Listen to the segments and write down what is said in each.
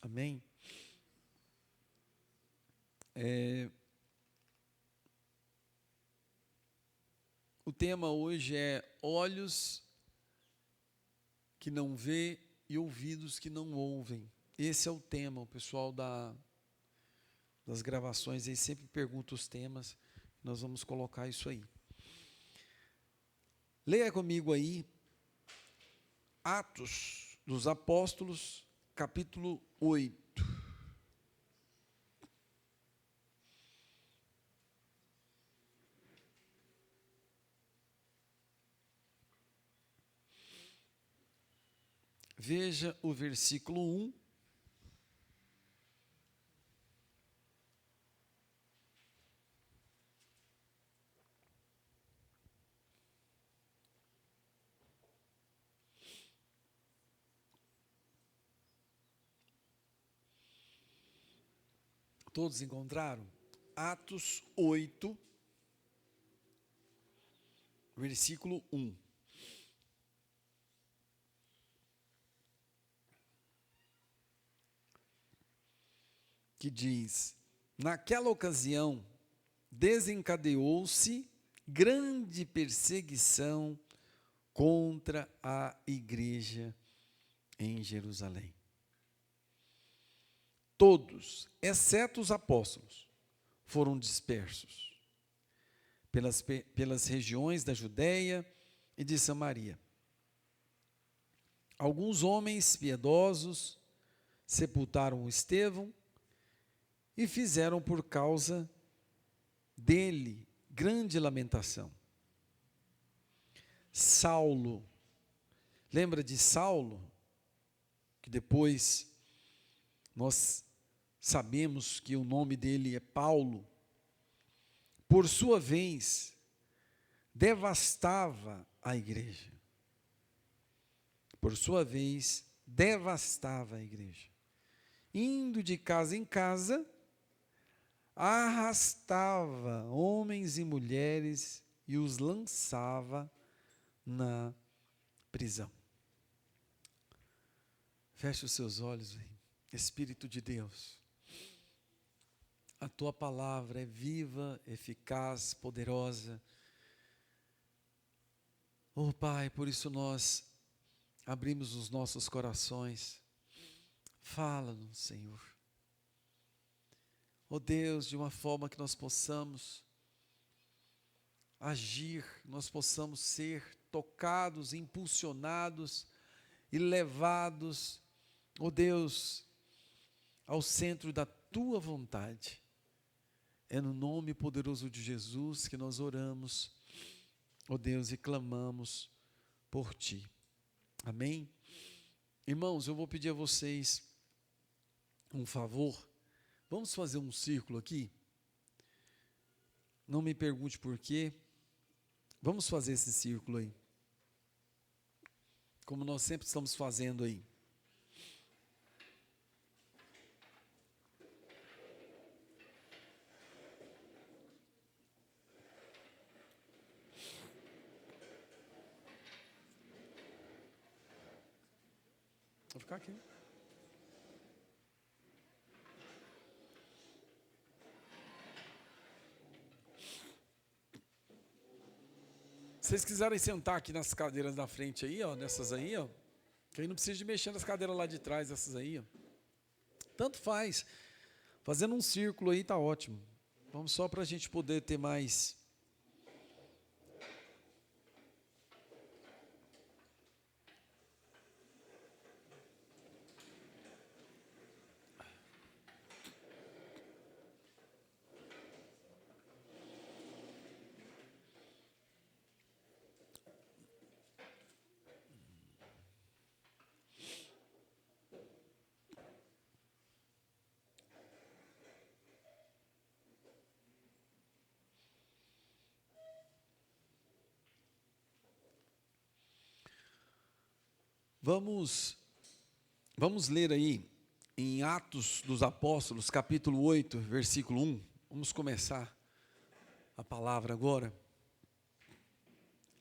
Amém? O tema hoje é olhos que não vê e ouvidos que não ouvem. Esse é o tema. O pessoal das gravações aí sempre pergunta os temas. Nós vamos colocar isso aí. Leia comigo aí Atos dos Apóstolos, capítulo 8. Veja o versículo 1. Todos encontraram? Atos 8, versículo 1. Que diz: naquela ocasião desencadeou-se grande perseguição contra a igreja em Jerusalém. Todos, exceto os apóstolos, foram dispersos pelas regiões da Judéia e de Samaria. Alguns homens piedosos sepultaram Estevão e fizeram por causa dele grande lamentação. Saulo, lembra de Saulo? Que depois nós sabemos que o nome dele é Paulo. Por sua vez, devastava a igreja. Por sua vez, devastava a igreja. Indo de casa em casa, arrastava homens e mulheres e os lançava na prisão. Feche os seus olhos aí. Espírito de Deus, a tua palavra é viva, eficaz, poderosa. Oh Pai, por isso nós abrimos os nossos corações. Fala-nos, Senhor. Oh Deus, de uma forma que nós possamos agir, nós possamos ser tocados, impulsionados e levados, oh Deus, ao centro da tua vontade. É no nome poderoso de Jesus que nós oramos, ó Deus, e clamamos por ti. Amém? Irmãos, eu vou pedir a vocês um favor. Vamos fazer um círculo aqui? Não me pergunte por quê. Vamos fazer esse círculo aí. Como nós sempre estamos fazendo aí. Vou ficar aqui. Se vocês quiserem sentar aqui nas cadeiras da frente aí, ó, nessas aí, ó, que aí não precisa de mexer nas cadeiras lá de trás, essas aí, ó. Tanto faz. Fazendo um círculo aí tá ótimo. Vamos só para a gente poder ter mais. Vamos ler aí em Atos dos Apóstolos, capítulo 8, versículo 1. Vamos começar a palavra agora.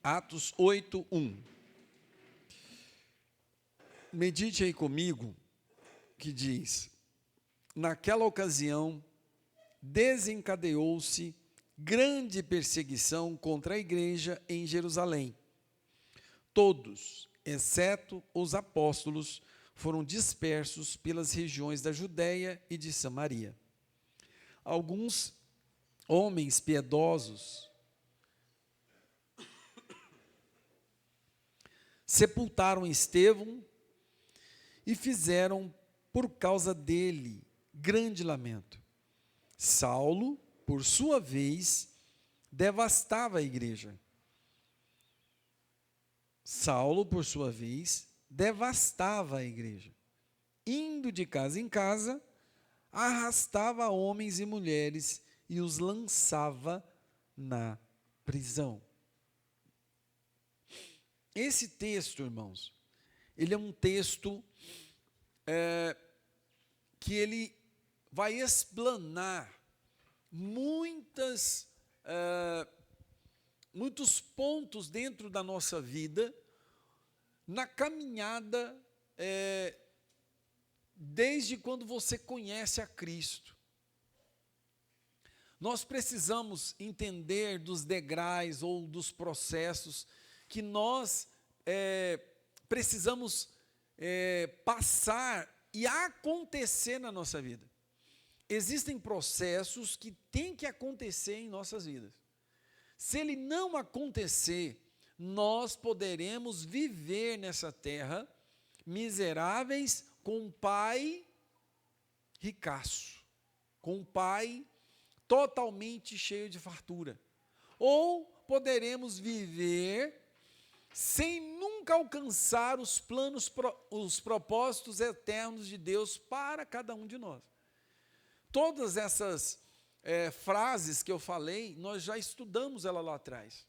Atos 8, 1. Medite aí comigo que diz: naquela ocasião, desencadeou-se grande perseguição contra a igreja em Jerusalém. Todos, exceto os apóstolos, foram dispersos pelas regiões da Judéia e de Samaria. Alguns homens piedosos sepultaram Estevão e fizeram, por causa dele, grande lamento. Saulo, por sua vez, devastava a igreja. Indo de casa em casa, arrastava homens e mulheres e os lançava na prisão. Esse texto, irmãos, ele é um texto que ele vai explanar muitos pontos dentro da nossa vida, na caminhada, desde quando você conhece a Cristo. Nós precisamos entender dos degraus ou dos processos que nós precisamos passar e acontecer na nossa vida. Existem processos que têm que acontecer em nossas vidas. Se ele não acontecer, nós poderemos viver nessa terra miseráveis com um pai ricaço, com um pai totalmente cheio de fartura. Ou poderemos viver sem nunca alcançar os planos, os propósitos eternos de Deus para cada um de nós. Todas essas frases que eu falei, nós já estudamos ela lá atrás.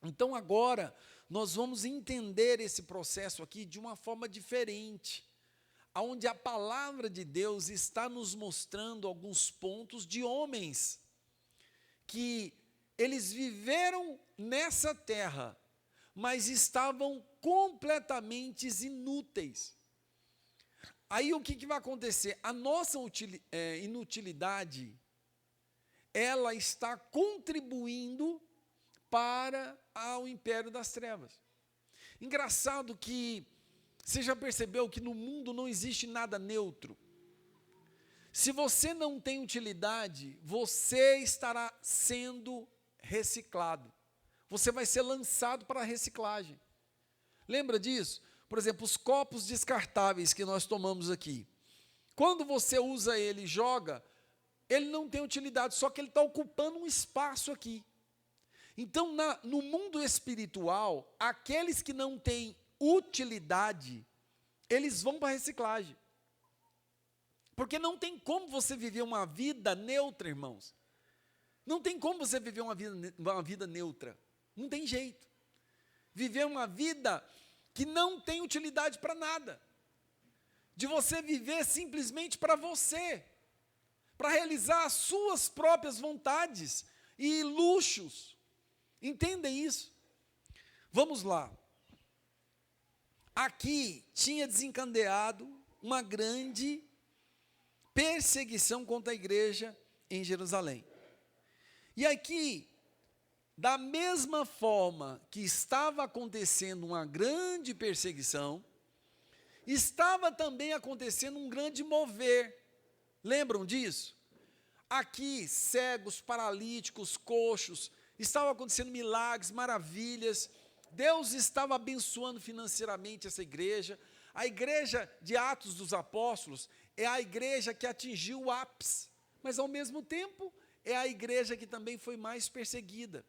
Então agora, nós vamos entender esse processo aqui de uma forma diferente, onde a palavra de Deus está nos mostrando alguns pontos de homens que eles viveram nessa terra, mas estavam completamente inúteis. Aí o que vai acontecer? A nossa inutilidade, ela está contribuindo para o império das trevas. Engraçado que você já percebeu que no mundo não existe nada neutro. Se você não tem utilidade, você estará sendo reciclado. Você vai ser lançado para a reciclagem. Lembra disso? Por exemplo, os copos descartáveis que nós tomamos aqui. Quando você usa ele e joga, ele não tem utilidade, só que ele está ocupando um espaço aqui. Então, no mundo espiritual, aqueles que não têm utilidade, eles vão para a reciclagem. Porque não tem como você viver uma vida neutra, irmãos. Não tem como você viver uma vida neutra. Não tem jeito. Viver uma vida que não tem utilidade para nada. De você viver simplesmente para você. Para realizar as suas próprias vontades e luxos. Entendem isso? Vamos lá. Aqui tinha desencadeado uma grande perseguição contra a igreja em Jerusalém. E aqui, da mesma forma que estava acontecendo uma grande perseguição, estava também acontecendo um grande mover. Lembram disso? Aqui, cegos, paralíticos, coxos, estavam acontecendo milagres, maravilhas. Deus estava abençoando financeiramente essa igreja. A igreja de Atos dos Apóstolos é a igreja que atingiu o ápice, mas ao mesmo tempo é a igreja que também foi mais perseguida.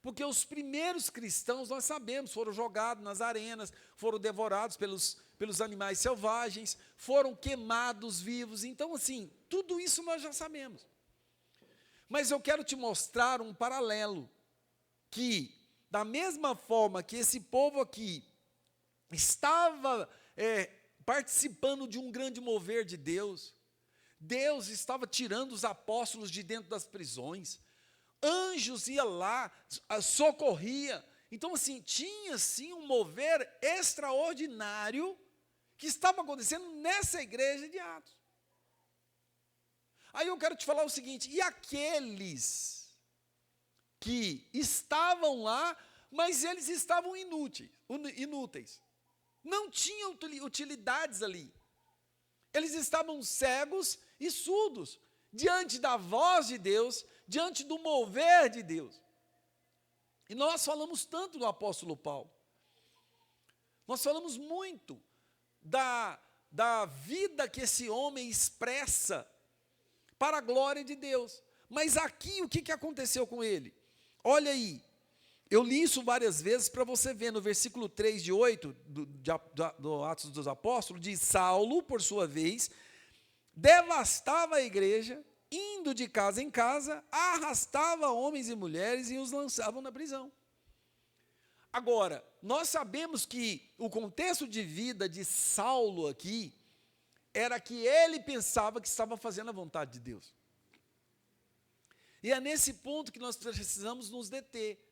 Porque os primeiros cristãos, nós sabemos, foram jogados nas arenas, foram devorados pelos animais selvagens, foram queimados vivos. Então, assim, tudo isso nós já sabemos. Mas eu quero te mostrar um paralelo, que da mesma forma que esse povo aqui estava participando de um grande mover de Deus, Deus estava tirando os apóstolos de dentro das prisões, anjos iam lá, socorria. Então, assim, tinha sim um mover extraordinário que estava acontecendo nessa igreja de Atos. Aí eu quero te falar o seguinte: e aqueles que estavam lá, mas eles estavam inúteis, não tinham utilidades ali, eles estavam cegos e surdos diante da voz de Deus, diante do mover de Deus. E nós falamos tanto do apóstolo Paulo, nós falamos muito da vida que esse homem expressa para a glória de Deus. Mas aqui o que aconteceu com ele? Olha aí, eu li isso várias vezes para você ver no versículo 3 de 8 do Atos dos Apóstolos, diz: Saulo, por sua vez, devastava a igreja, indo de casa em casa, arrastava homens e mulheres e os lançavam na prisão. Agora, nós sabemos que o contexto de vida de Saulo aqui era que ele pensava que estava fazendo a vontade de Deus. E é nesse ponto que nós precisamos nos deter.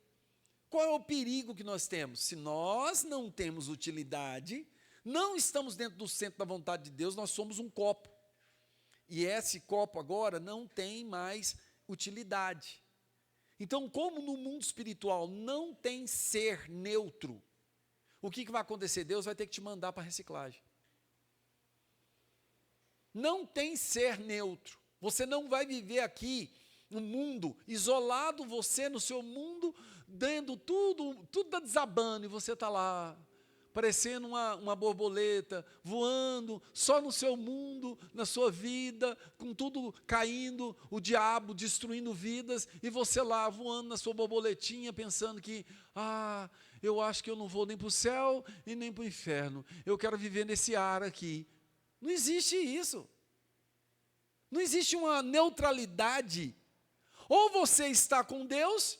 Qual é o perigo que nós temos? Se nós não temos utilidade, não estamos dentro do centro da vontade de Deus, nós somos um copo. E esse copo agora não tem mais utilidade. Então, como no mundo espiritual não tem ser neutro, o que vai acontecer? Deus vai ter que te mandar para reciclagem. Não tem ser neutro. Você não vai viver aqui um mundo isolado, você no seu mundo, dando tudo está desabando, e você está lá, parecendo uma borboleta, voando, só no seu mundo, na sua vida, com tudo caindo, o diabo destruindo vidas, e você lá voando na sua borboletinha, pensando que, eu acho que eu não vou nem para o céu e nem para o inferno, eu quero viver nesse ar aqui. Não existe isso. Não existe uma neutralidade. Ou você está com Deus,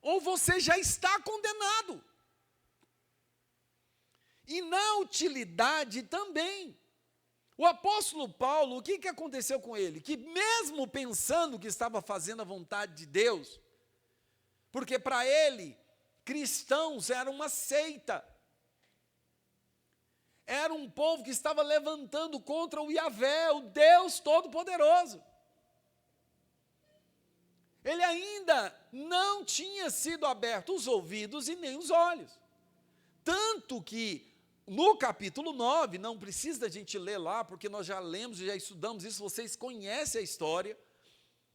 ou você já está condenado. E na utilidade também. O apóstolo Paulo, o que aconteceu com ele? Que mesmo pensando que estava fazendo a vontade de Deus, porque para ele, cristãos eram uma seita, era um povo que estava levantando contra o Yahvé, o Deus Todo-Poderoso. Ele ainda não tinha sido aberto os ouvidos e nem os olhos. Tanto que, no capítulo 9, não precisa da gente ler lá, porque nós já lemos e já estudamos isso, vocês conhecem a história.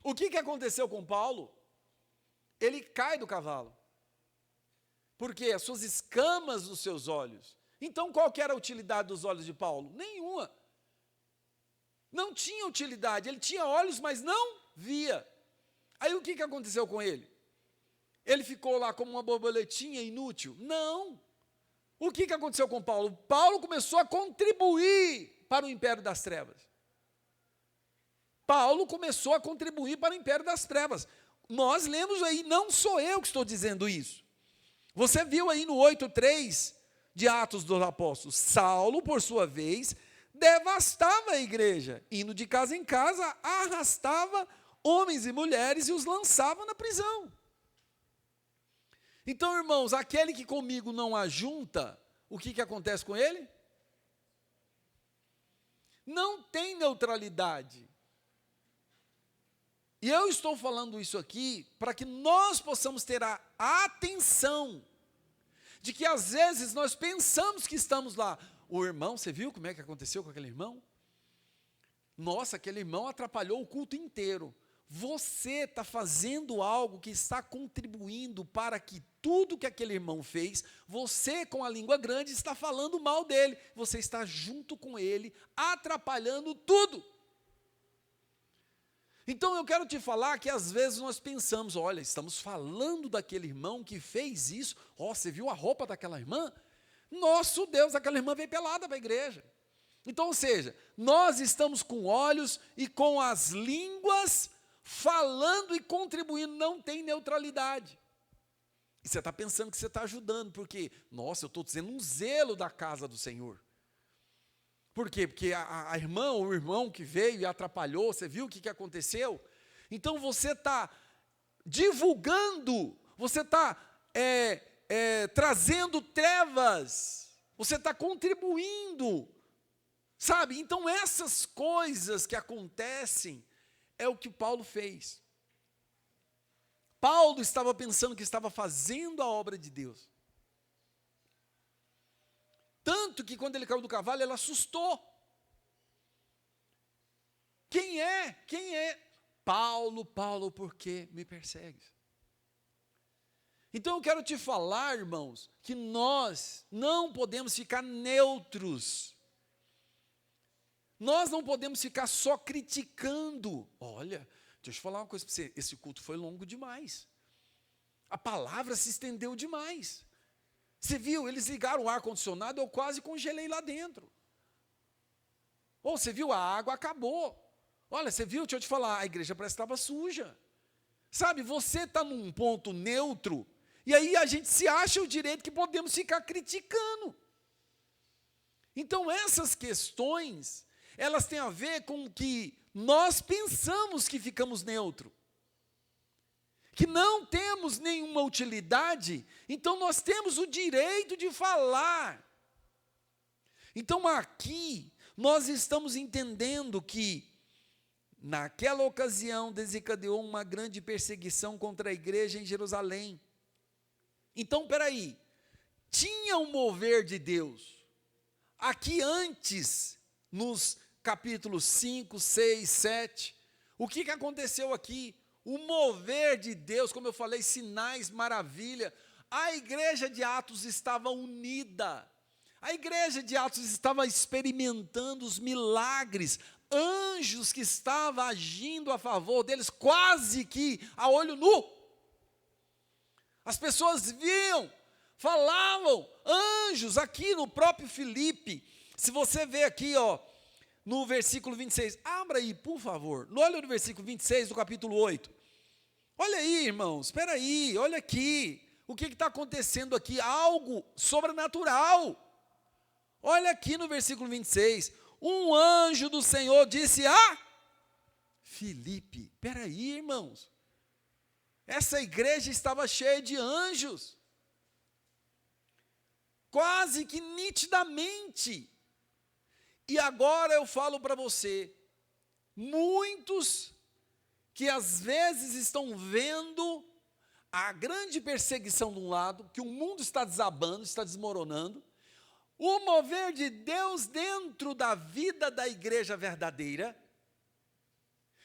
O que aconteceu com Paulo? Ele cai do cavalo. Porque as suas escamas dos seus olhos. Então, qual que era a utilidade dos olhos de Paulo? Nenhuma. Não tinha utilidade. Ele tinha olhos, mas não via. Aí o que aconteceu com ele? Ele ficou lá como uma borboletinha inútil? Não. O que aconteceu com Paulo? Paulo começou a contribuir para o império das trevas. Paulo começou a contribuir para o império das trevas. Nós lemos aí, não sou eu que estou dizendo isso. Você viu aí no 8:3 de Atos dos Apóstolos, Saulo, por sua vez, devastava a igreja, indo de casa em casa, arrastava homens e mulheres e os lançava na prisão. Então, irmãos, aquele que comigo não ajunta, o que acontece com ele? Não tem neutralidade. E eu estou falando isso aqui para que nós possamos ter a atenção de que às vezes nós pensamos que estamos lá. O irmão, você viu como é que aconteceu com aquele irmão? Nossa, aquele irmão atrapalhou o culto inteiro. Você está fazendo algo que está contribuindo para que tudo que aquele irmão fez, você com a língua grande está falando mal dele. Você está junto com ele, atrapalhando tudo. Então eu quero te falar que às vezes nós pensamos, olha, estamos falando daquele irmão que fez isso. Você viu a roupa daquela irmã? Nosso Deus, aquela irmã veio pelada para a igreja. Então, ou seja, nós estamos com olhos e com as línguas falando e contribuindo, não tem neutralidade. E você está pensando que você está ajudando, porque, nossa, eu estou dizendo um zelo da casa do Senhor. Por quê? Porque a irmã ou o irmão que veio e atrapalhou, você viu o que aconteceu? Então você está divulgando, você está trazendo trevas, você está contribuindo Sabe? Então essas coisas que acontecem é o que Paulo fez. Paulo estava pensando que estava fazendo a obra de Deus. Tanto que quando ele caiu do cavalo, ele assustou. Quem é? Quem é? Paulo, Paulo, por que me persegues? Então eu quero te falar, irmãos, que nós não podemos ficar neutros. Nós não podemos ficar só criticando. Olha, deixa eu te falar uma coisa para você, esse culto foi longo demais. A palavra se estendeu demais. Você viu, eles ligaram o ar-condicionado, eu quase congelei lá dentro. Ou você viu, a água acabou. Olha, você viu, deixa eu te falar, a igreja parece que estava suja. Sabe, você está num ponto neutro, e aí a gente se acha o direito que podemos ficar criticando. Então essas questões, elas têm a ver com que nós pensamos que ficamos neutro, que não temos nenhuma utilidade, então nós temos o direito de falar. Então aqui, nós estamos entendendo que, naquela ocasião, desencadeou uma grande perseguição contra a igreja em Jerusalém. Então, peraí, tinha um mover de Deus. Aqui antes, nos capítulos 5, 6, 7, o que aconteceu aqui? O mover de Deus, como eu falei, sinais, maravilha. A igreja de Atos estava unida. A igreja de Atos estava experimentando os milagres, anjos que estavam agindo a favor deles, quase que a olho nu. As pessoas viam, falavam, anjos, aqui no próprio Filipe. Se você vê aqui, ó, no versículo 26, abra aí, por favor, olha no versículo 26 do capítulo 8. Olha aí, irmãos, espera aí, olha aqui, o que está acontecendo aqui? Algo sobrenatural. Olha aqui no versículo 26, um anjo do Senhor disse a Filipe, espera aí, irmãos, essa igreja estava cheia de anjos, quase que nitidamente. E agora eu falo para você, muitos que às vezes estão vendo a grande perseguição de um lado, que o mundo está desabando, está desmoronando, o mover de Deus dentro da vida da igreja verdadeira.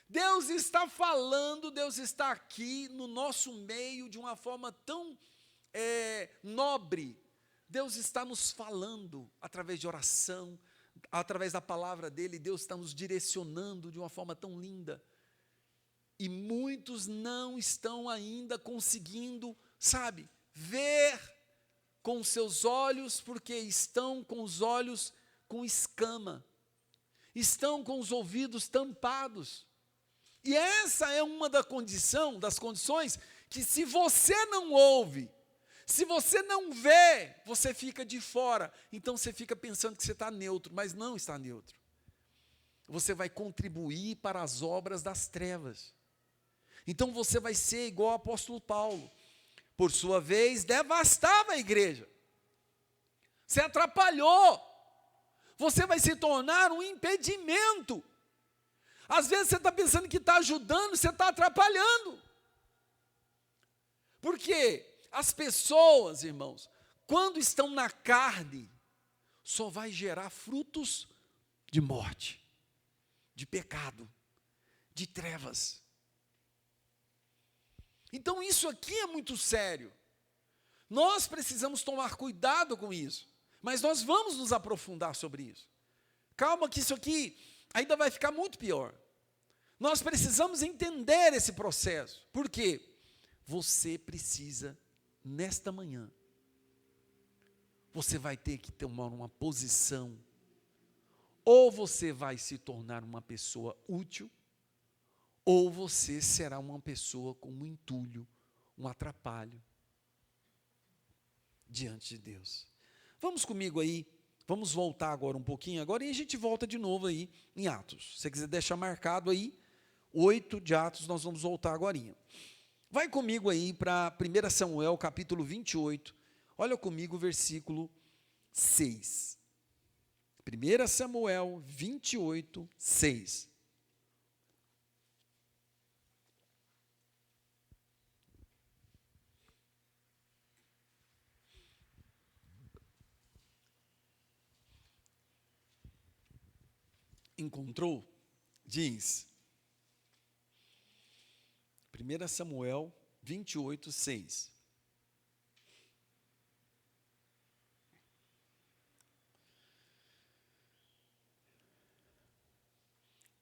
Deus está falando, Deus está aqui no nosso meio de uma forma tão nobre. Deus está nos falando através de oração, através da palavra dele, Deus está nos direcionando de uma forma tão linda. E muitos não estão ainda conseguindo, sabe, ver com seus olhos, porque estão com os olhos com escama, estão com os ouvidos tampados. E essa é uma das condições, que se você não ouve, se você não vê, você fica de fora. Então você fica pensando que você está neutro, mas não está neutro. Você vai contribuir para as obras das trevas. Então você vai ser igual ao apóstolo Paulo. Por sua vez, devastava a igreja. Você atrapalhou. Você vai se tornar um impedimento. Às vezes você está pensando que está ajudando, você está atrapalhando. Porque as pessoas, irmãos, quando estão na carne, só vai gerar frutos de morte, de pecado, de trevas. Então isso aqui é muito sério. Nós precisamos tomar cuidado com isso. Mas nós vamos nos aprofundar sobre isso. Calma que isso aqui ainda vai ficar muito pior. Nós precisamos entender esse processo. Por quê? Você precisa, nesta manhã, você vai ter que tomar uma posição. Ou você vai se tornar uma pessoa útil, ou você será uma pessoa com um entulho, um atrapalho diante de Deus. Vamos comigo aí, vamos voltar agora um pouquinho, agora e a gente volta de novo aí em Atos. Se você quiser deixar marcado aí, 8 de Atos, nós vamos voltar agora. Vai comigo aí para 1 Samuel, capítulo 28, olha comigo o versículo 6. 1 Samuel 28, 6. Encontrou? Diz. 1 Samuel 28, 6.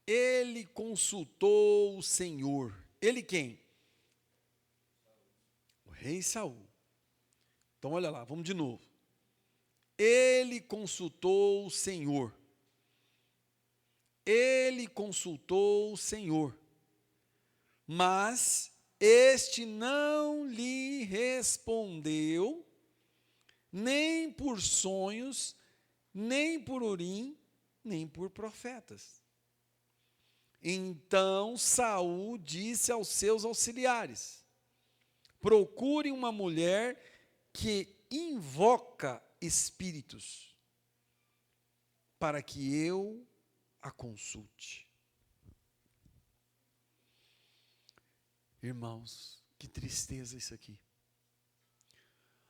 Ele consultou o Senhor. Ele quem? O rei Saul. Então olha lá, vamos de novo. Ele consultou o Senhor. Ele consultou o Senhor. Mas este não lhe respondeu, nem por sonhos, nem por Urim, nem por profetas. Então Saul disse aos seus auxiliares: procurem uma mulher que invoca espíritos, para que eu a consulte. Irmãos, que tristeza isso aqui.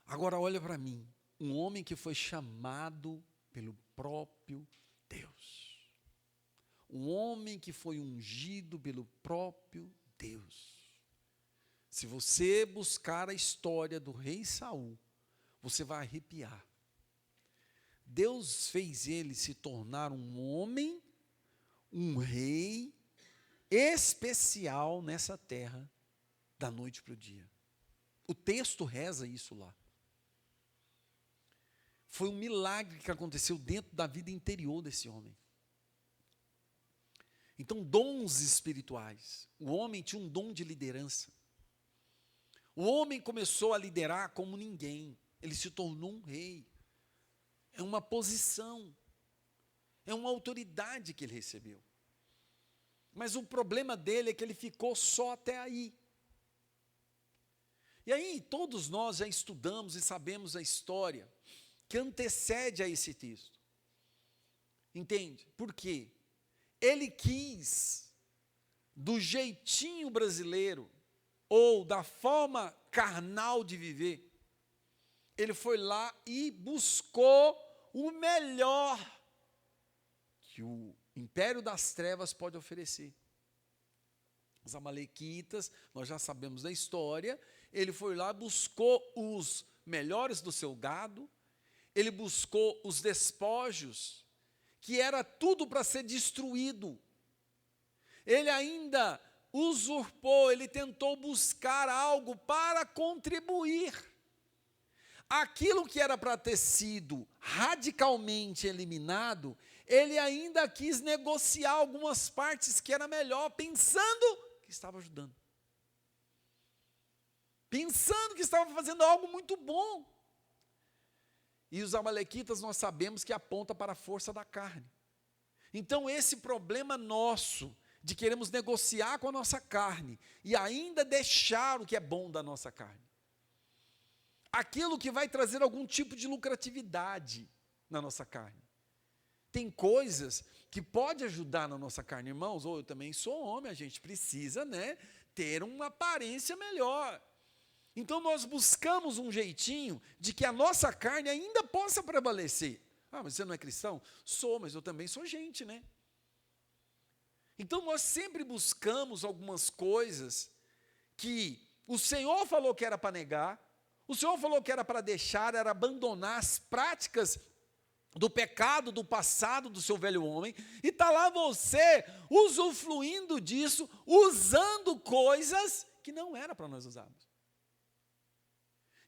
Agora olha para mim, um homem que foi chamado pelo próprio Deus. Um homem que foi ungido pelo próprio Deus. Se você buscar a história do rei Saul, você vai arrepiar. Deus fez ele se tornar um homem, um rei especial nessa terra, da noite para o dia. O texto reza isso lá. Foi um milagre que aconteceu dentro da vida interior desse homem. Então, dons espirituais. O homem tinha um dom de liderança. O homem começou a liderar como ninguém. Ele se tornou um rei. É uma posição. É uma autoridade que ele recebeu. Mas o problema dele é que ele ficou só até aí. E aí, todos nós já estudamos e sabemos a história que antecede a esse texto. Entende? Por quê? Ele quis, do jeitinho brasileiro, ou da forma carnal de viver, ele foi lá e buscou o melhor que o império das trevas pode oferecer. Os amalequitas, nós já sabemos da história, ele foi lá, buscou os melhores do seu gado, ele buscou os despojos, que era tudo para ser destruído. Ele ainda usurpou, ele tentou buscar algo para contribuir. Aquilo que era para ter sido radicalmente eliminado, ele ainda quis negociar algumas partes que era melhor, pensando que estava ajudando. Pensando que estava fazendo algo muito bom. E os amalequitas nós sabemos que aponta para a força da carne. Então esse problema nosso, de queremos negociar com a nossa carne, e ainda deixar o que é bom da nossa carne. Aquilo que vai trazer algum tipo de lucratividade na nossa carne. Tem coisas que pode ajudar na nossa carne, irmãos, ou eu também sou homem, a gente precisa, ter uma aparência melhor. Então nós buscamos um jeitinho de que a nossa carne ainda possa prevalecer. Ah, mas você não é cristão? Sou, mas eu também sou gente, Então nós sempre buscamos algumas coisas que o Senhor falou que era para negar, o Senhor falou que era para deixar, era abandonar as práticas do pecado, do passado, do seu velho homem, e está lá você usufruindo disso, usando coisas que não era para nós usarmos.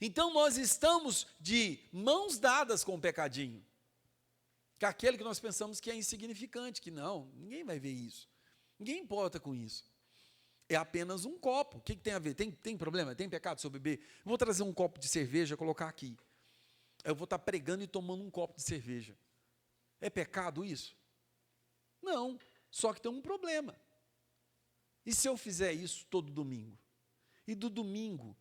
Então nós estamos de mãos dadas com o pecadinho, que é aquele que nós pensamos que é insignificante, que não, ninguém vai ver isso, ninguém importa com isso. É apenas um copo. O que tem a ver? Tem problema? Tem pecado se eu beber? Eu vou trazer um copo de cerveja, colocar aqui. Eu vou estar pregando e tomando um copo de cerveja. É pecado isso? Não, só que tem um problema. E se eu fizer isso todo domingo? E do domingo,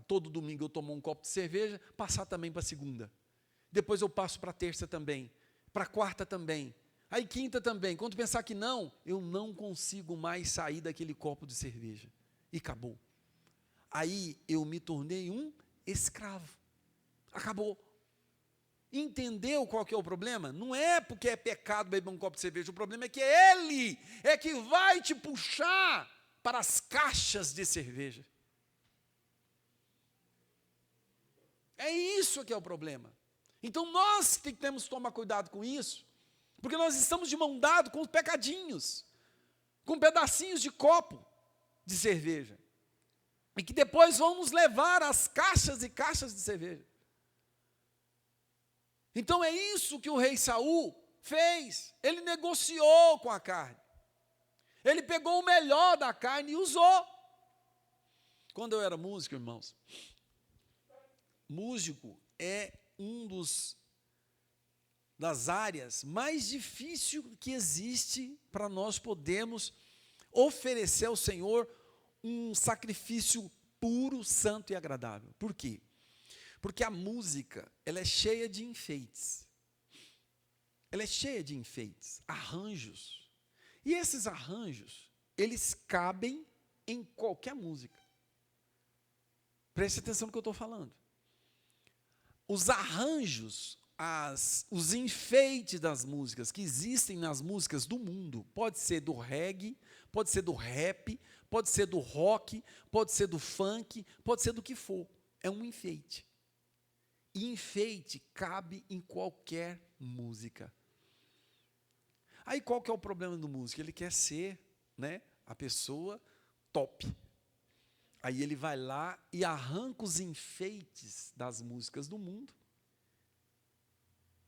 todo domingo eu tomo um copo de cerveja, passar também para a segunda. Depois eu passo para a terça também. para quarta também, aí quinta também. Quando pensar que não, eu não consigo mais sair daquele copo de cerveja. E acabou. Aí eu me tornei um escravo. Acabou. Entendeu qual que é o problema? Não é porque é pecado beber um copo de cerveja, o problema é que ele é que vai te puxar para as caixas de cerveja. É isso que é o problema. Então nós temos que tomar cuidado com isso, porque nós estamos de mão dada com os pecadinhos, com pedacinhos de copo de cerveja, e que depois vão nos levar às caixas e caixas de cerveja. Então é isso que o rei Saul fez. Ele negociou com a carne. Ele pegou o melhor da carne e usou. Quando eu era músico, irmãos, músico é das áreas mais difíceis que existe para nós podermos oferecer ao Senhor um sacrifício puro, santo e agradável. Por quê? Porque a música, ela é cheia de enfeites. Ela é cheia de enfeites, arranjos. E esses arranjos, eles cabem em qualquer música. Preste atenção no que eu estou falando. Os arranjos, os enfeites das músicas que existem nas músicas do mundo, pode ser do reggae, pode ser do rap, pode ser do rock, pode ser do funk, pode ser do que for. É um enfeite. E enfeite cabe em qualquer música. Aí qual que é o problema do músico? Ele quer ser, a pessoa top. Aí ele vai lá e arranca os enfeites das músicas do mundo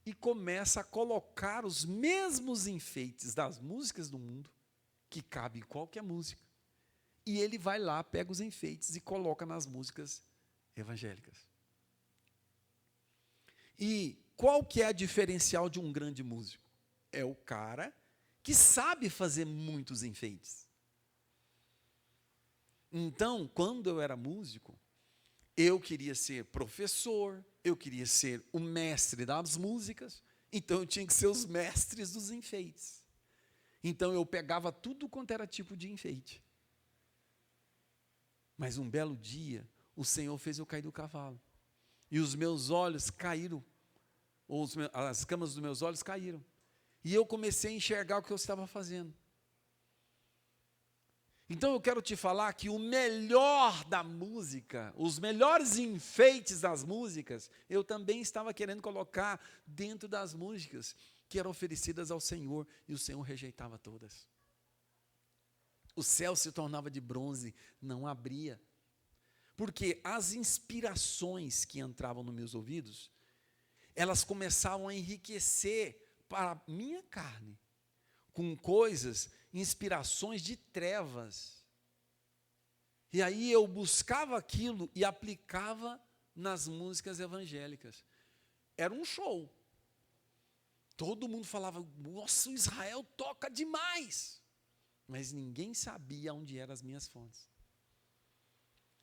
e começa a colocar os mesmos enfeites das músicas do mundo, que cabem em qualquer música. E ele vai lá, pega os enfeites e coloca nas músicas evangélicas. E qual que é a diferencial de um grande músico? É o cara que sabe fazer muitos enfeites. Então, quando eu era músico, eu queria ser professor, eu queria ser o mestre das músicas, então eu tinha que ser os mestres dos enfeites. Então eu pegava tudo quanto era tipo de enfeite. Mas um belo dia, o Senhor fez eu cair do cavalo. E os meus olhos caíram, as camas dos meus olhos caíram. E eu comecei a enxergar o que eu estava fazendo. Então eu quero te falar que o melhor da música, os melhores enfeites das músicas, eu também estava querendo colocar dentro das músicas que eram oferecidas ao Senhor, e o Senhor rejeitava todas. O céu se tornava de bronze, não abria. Porque as inspirações que entravam nos meus ouvidos, elas começavam a enriquecer para a minha carne, com coisas, inspirações de trevas. E aí eu buscava aquilo e aplicava nas músicas evangélicas. Era um show. Todo mundo falava, nossa, o Israel toca demais. Mas ninguém sabia onde eram as minhas fontes.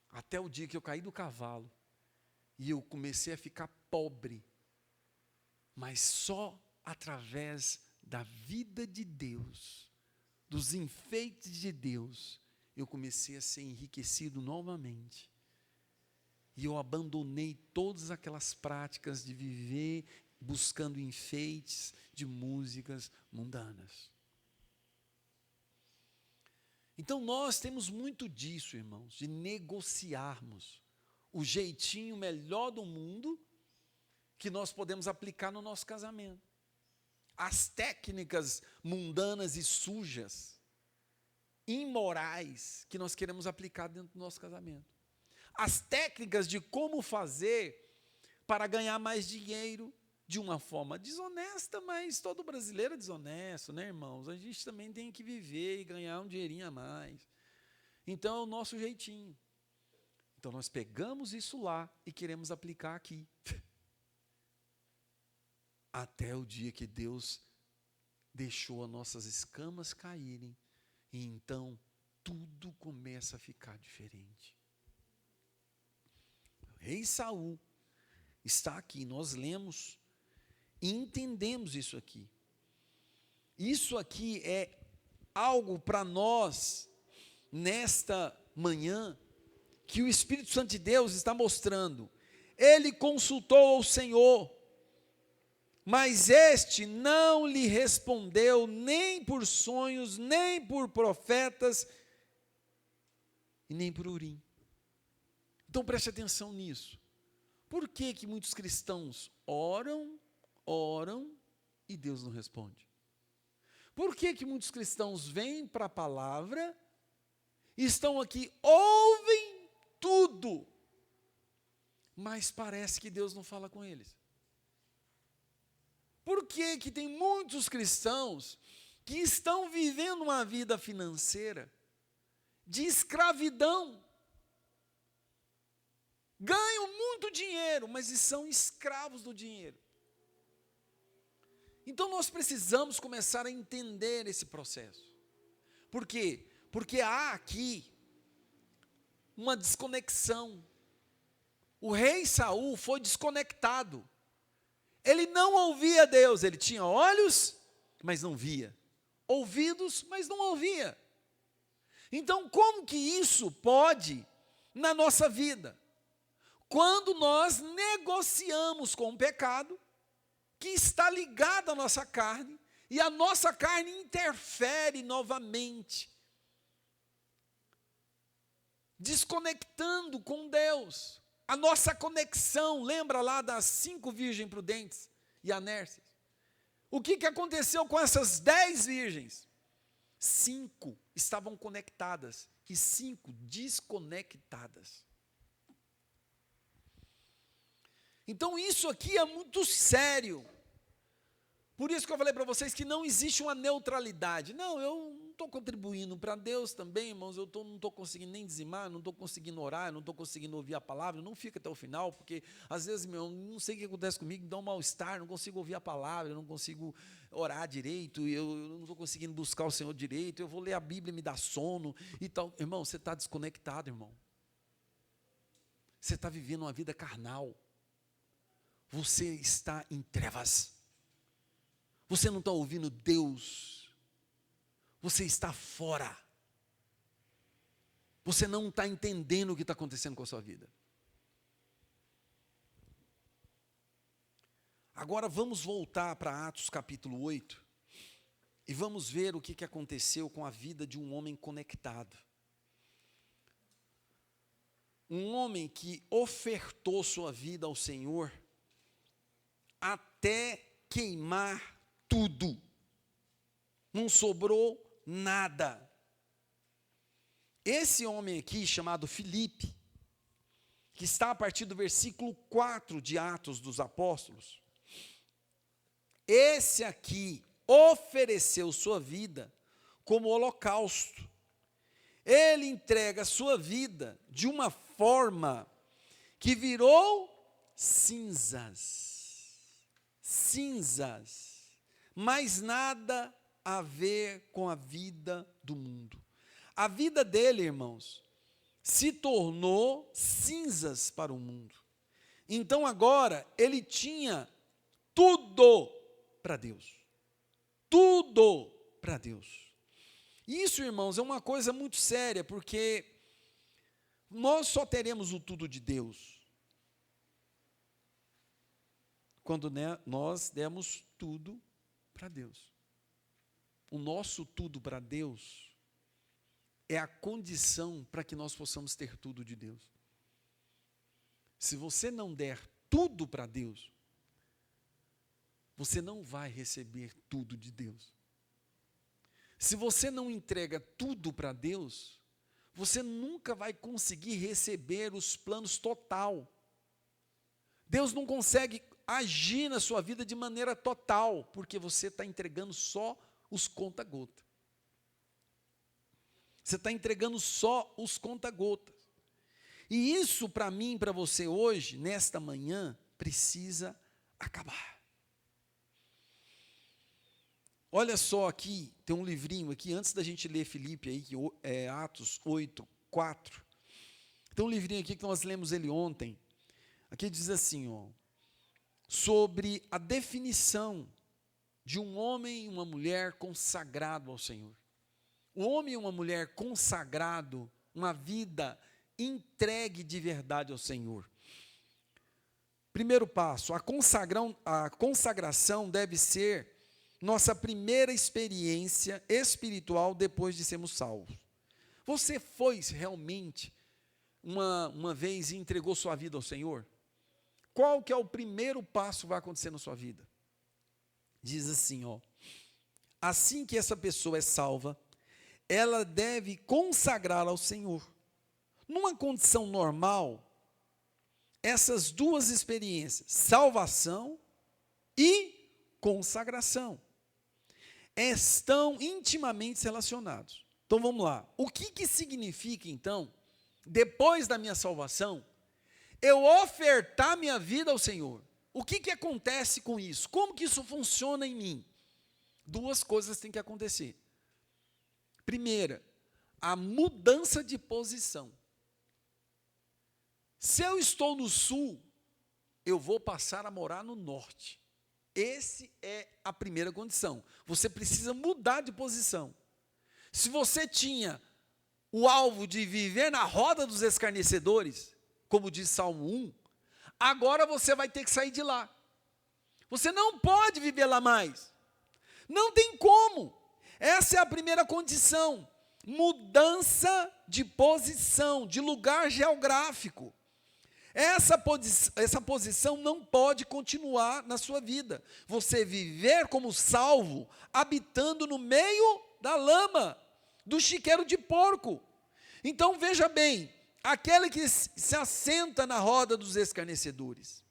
Até o dia que eu caí do cavalo e eu comecei a ficar pobre, mas só através da vida de Deus, dos enfeites de Deus, eu comecei a ser enriquecido novamente. E eu abandonei todas aquelas práticas de viver buscando enfeites de músicas mundanas. Então nós temos muito disso, irmãos, de negociarmos o jeitinho melhor do mundo que nós podemos aplicar no nosso casamento. As técnicas mundanas e sujas, imorais, que nós queremos aplicar dentro do nosso casamento. As técnicas de como fazer para ganhar mais dinheiro de uma forma desonesta, mas todo brasileiro é desonesto, né, irmãos? A gente também tem que viver e ganhar um dinheirinho a mais. Então é o nosso jeitinho. Então nós pegamos isso lá e queremos aplicar aqui. Até o dia que Deus deixou as nossas escamas caírem, e então tudo começa a ficar diferente. O rei Saul está aqui, nós lemos, E entendemos isso aqui. Isso aqui é algo para nós, nesta manhã, que o Espírito Santo de Deus está mostrando. Ele consultou ao Senhor, mas este não lhe respondeu nem por sonhos, nem por profetas, e nem por Urim. Então preste atenção nisso. Por que que muitos cristãos oram e Deus não responde? Por que que muitos cristãos vêm para a palavra, estão aqui, ouvem tudo, mas parece que Deus não fala com eles? Por que que tem muitos cristãos que estão vivendo uma vida financeira de escravidão? Ganham muito dinheiro, mas são escravos do dinheiro. Então nós precisamos começar a entender esse processo. Por quê? Porque há aqui uma desconexão. O rei Saul foi desconectado. Ele não ouvia Deus, ele tinha olhos, mas não via. Ouvidos, mas não ouvia. Então, como que isso pode na nossa vida? Quando nós negociamos com o pecado, que está ligado à nossa carne, e a nossa carne interfere novamente, desconectando com Deus. A nossa conexão, lembra lá das 5 virgens prudentes e Anércias? O que aconteceu com essas 10 virgens? 5 estavam conectadas e 5 desconectadas. Então isso aqui é muito sério. Por isso que eu falei para vocês que não existe uma neutralidade. Não, eu não estou contribuindo para Deus também, irmãos, não estou conseguindo nem dizimar, não estou conseguindo orar, não estou conseguindo ouvir a palavra, não fica até o final, porque às vezes, não sei o que acontece comigo, me dá um mal-estar, não consigo ouvir a palavra, eu não consigo orar direito, eu não estou conseguindo buscar o Senhor direito, eu vou ler a Bíblia e me dá sono e tal. Irmão, você está desconectado, irmão. Você está vivendo uma vida carnal. Você está em trevas. Você não está ouvindo Deus. Você está fora. Você não está entendendo o que está acontecendo com a sua vida. Agora vamos voltar para Atos capítulo 8 e vamos ver o que aconteceu com a vida de um homem conectado. Um homem que ofertou sua vida ao Senhor até queimar tudo, não sobrou nada. Esse homem aqui, chamado Filipe, que está a partir do versículo 4 de Atos dos Apóstolos, esse aqui ofereceu sua vida como holocausto. Ele entrega sua vida de uma forma que virou cinzas. Cinzas. Mas nada a ver com a vida do mundo. A vida dele, irmãos, se tornou cinzas para o mundo. Então agora ele tinha tudo para Deus. Tudo para Deus. Isso, irmãos, é uma coisa muito séria, porque nós só teremos o tudo de Deus quando nós demos tudo para Deus. O nosso tudo para Deus é a condição para que nós possamos ter tudo de Deus. Se você não der tudo para Deus, você não vai receber tudo de Deus. Se você não entrega tudo para Deus, você nunca vai conseguir receber os planos total. Deus não consegue agir na sua vida de maneira total, porque você está entregando só os conta-gota. Você está entregando só os conta-gotas. E isso para mim e para você hoje, nesta manhã, precisa acabar. Olha só aqui, tem um livrinho aqui, antes da gente ler Filipe aí, que é Atos 8, 4. Tem um livrinho aqui que nós lemos ele ontem. Aqui diz assim, ó. sobre a definição de um homem e uma mulher consagrado ao Senhor. O homem e uma mulher consagrado, uma vida entregue de verdade ao Senhor. Primeiro passo, a consagração deve ser nossa primeira experiência espiritual depois de sermos salvos. Você foi realmente uma vez e entregou sua vida ao Senhor? Qual que é o primeiro passo que vai acontecer na sua vida? Diz assim, assim que essa pessoa é salva, ela deve consagrar ao Senhor. Numa condição normal, essas duas experiências, salvação e consagração, estão intimamente relacionados. Então vamos lá. O que significa então, depois da minha salvação, eu ofertar minha vida ao Senhor? O que acontece com isso? Como que isso funciona em mim? Duas coisas têm que acontecer. Primeira, a mudança de posição. Se eu estou no sul, eu vou passar a morar no norte. Essa é a primeira condição. Você precisa mudar de posição. Se você tinha o alvo de viver na roda dos escarnecedores, como diz Salmo 1, agora você vai ter que sair de lá. Você não pode viver lá mais. Não tem como. Essa é a primeira condição. Mudança de posição, de lugar geográfico. Essa posição não pode continuar na sua vida. Você viver como salvo, habitando no meio da lama, do chiqueiro de porco. Então veja bem, aquele que se assenta na roda dos escarnecedores,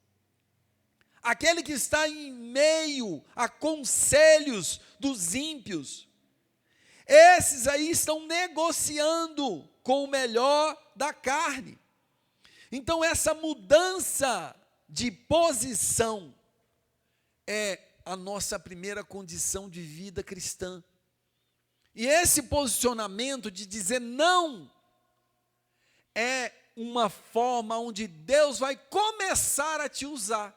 aquele que está em meio a conselhos dos ímpios, esses aí estão negociando com o melhor da carne. Então essa mudança de posição é a nossa primeira condição de vida cristã. E esse posicionamento de dizer não é uma forma onde Deus vai começar a te usar.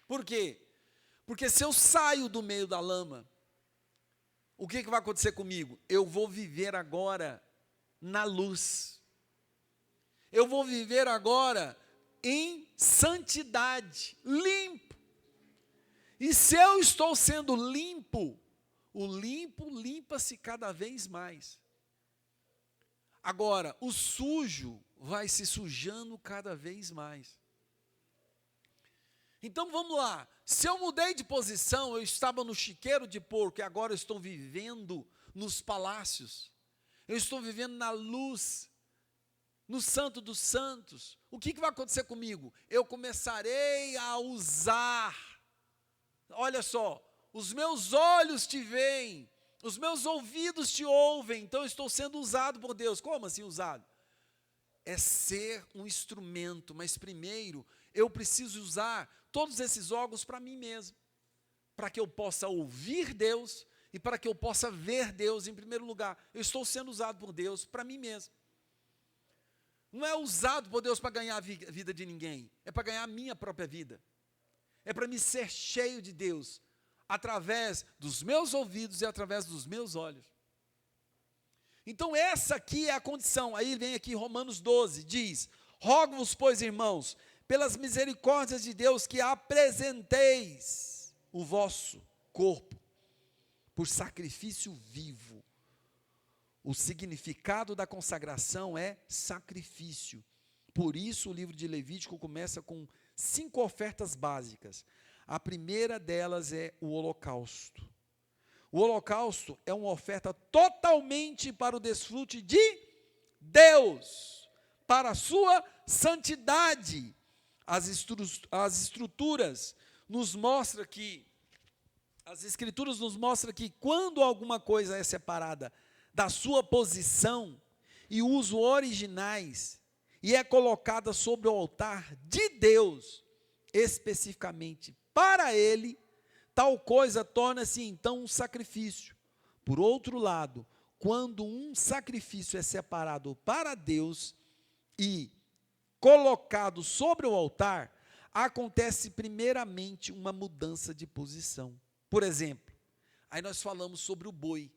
Por quê? Porque se eu saio do meio da lama, o que vai acontecer comigo? Eu vou viver agora na luz. Eu vou viver agora em santidade, limpo. E se eu estou sendo limpo, o limpo limpa-se cada vez mais. Agora, o sujo vai se sujando cada vez mais. Então vamos lá, se eu mudei de posição, eu estava no chiqueiro de porco e agora eu estou vivendo nos palácios, eu estou vivendo na luz, no santo dos santos, o que vai acontecer comigo? Eu começarei a usar, olha só, os meus olhos te veem, os meus ouvidos te ouvem, então eu estou sendo usado por Deus. Como assim usado? É ser um instrumento, mas primeiro eu preciso usar todos esses órgãos para mim mesmo, para que eu possa ouvir Deus e para que eu possa ver Deus em primeiro lugar. Eu estou sendo usado por Deus para mim mesmo. Não é usado por Deus para ganhar a vida de ninguém, é para ganhar a minha própria vida. É para me ser cheio de Deus, através dos meus ouvidos e através dos meus olhos. Então essa aqui é a condição. Aí vem aqui Romanos 12, diz: rogo-vos, pois, irmãos, pelas misericórdias de Deus, que apresenteis o vosso corpo por sacrifício vivo. O significado da consagração é sacrifício. Por isso o livro de Levítico começa com 5 ofertas básicas. A primeira delas é o holocausto. O holocausto é uma oferta totalmente para o desfrute de Deus, para a sua santidade. As escrituras nos mostram que quando alguma coisa é separada da sua posição e uso originais e é colocada sobre o altar de Deus, especificamente para Ele, tal coisa torna-se então um sacrifício. Por outro lado, quando um sacrifício é separado para Deus e colocado sobre o altar, acontece primeiramente uma mudança de posição. Por exemplo, aí nós falamos sobre o boi.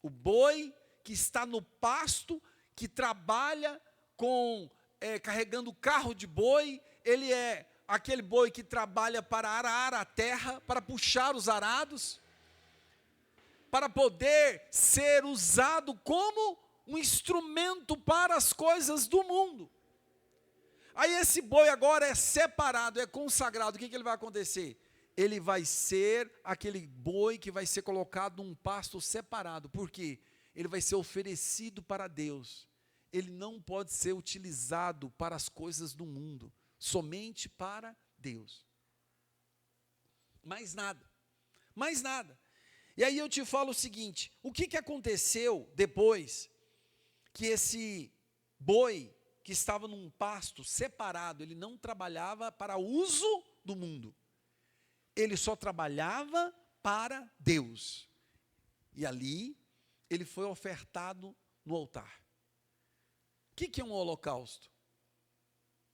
O boi que está no pasto, que trabalha carregando o carro de boi, ele é aquele boi que trabalha para arar a terra, para puxar os arados, para poder ser usado como um instrumento para as coisas do mundo. Aí esse boi agora é separado, é consagrado, o que ele vai acontecer? Ele vai ser aquele boi que vai ser colocado num pasto separado. Por quê? Ele vai ser oferecido para Deus. Ele não pode ser utilizado para as coisas do mundo, somente para Deus. Mais nada, mais nada. E aí eu te falo o seguinte, o que aconteceu depois que esse boi que estava num pasto separado, ele não trabalhava para uso do mundo, ele só trabalhava para Deus, e ali ele foi ofertado no altar. O que é um holocausto?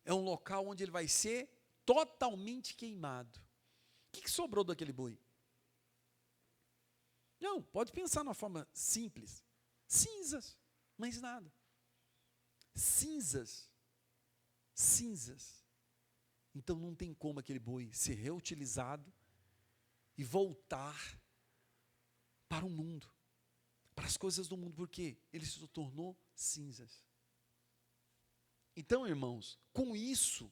É um local onde ele vai ser totalmente queimado. O que sobrou daquele boi? Não, pode pensar de uma forma simples, cinzas, mais nada. Cinzas, cinzas. Então não tem como aquele boi ser reutilizado e voltar para o mundo, para as coisas do mundo, porque ele se tornou cinzas. Então, irmãos, com isso,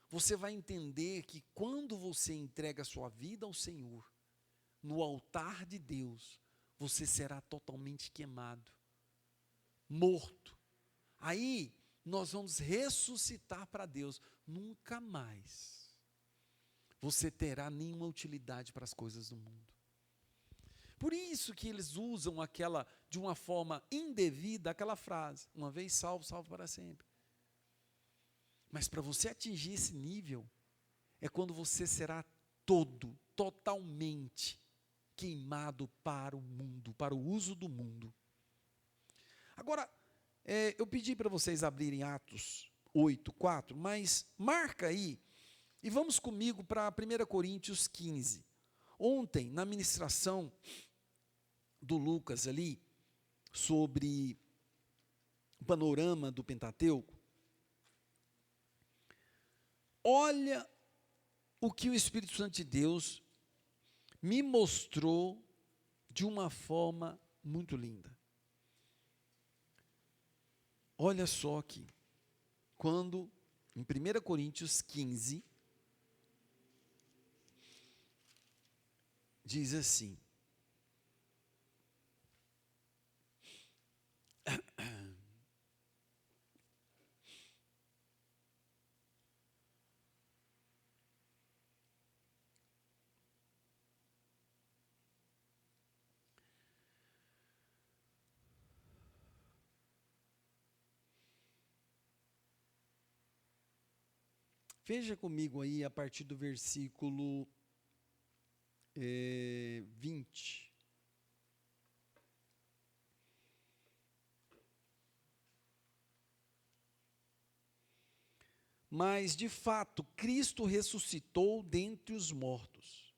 você vai entender que quando você entrega a sua vida ao Senhor, no altar de Deus, você será totalmente queimado, morto. Aí, nós vamos ressuscitar para Deus. Nunca mais você terá nenhuma utilidade para as coisas do mundo. Por isso que eles usam de uma forma indevida, aquela frase, uma vez salvo, salvo para sempre. Mas para você atingir esse nível, é quando você será totalmente queimado para o mundo, para o uso do mundo. Agora, eu pedi para vocês abrirem Atos 8:4, mas marca aí, e vamos comigo para 1 Coríntios 15. Ontem, na ministração do Lucas ali, sobre o panorama do Pentateuco, olha o que o Espírito Santo de Deus me mostrou de uma forma muito linda. Olha só aqui, quando em 1 Coríntios 15, diz assim, veja comigo aí a partir do versículo 20. Mas, de fato, Cristo ressuscitou dentre os mortos,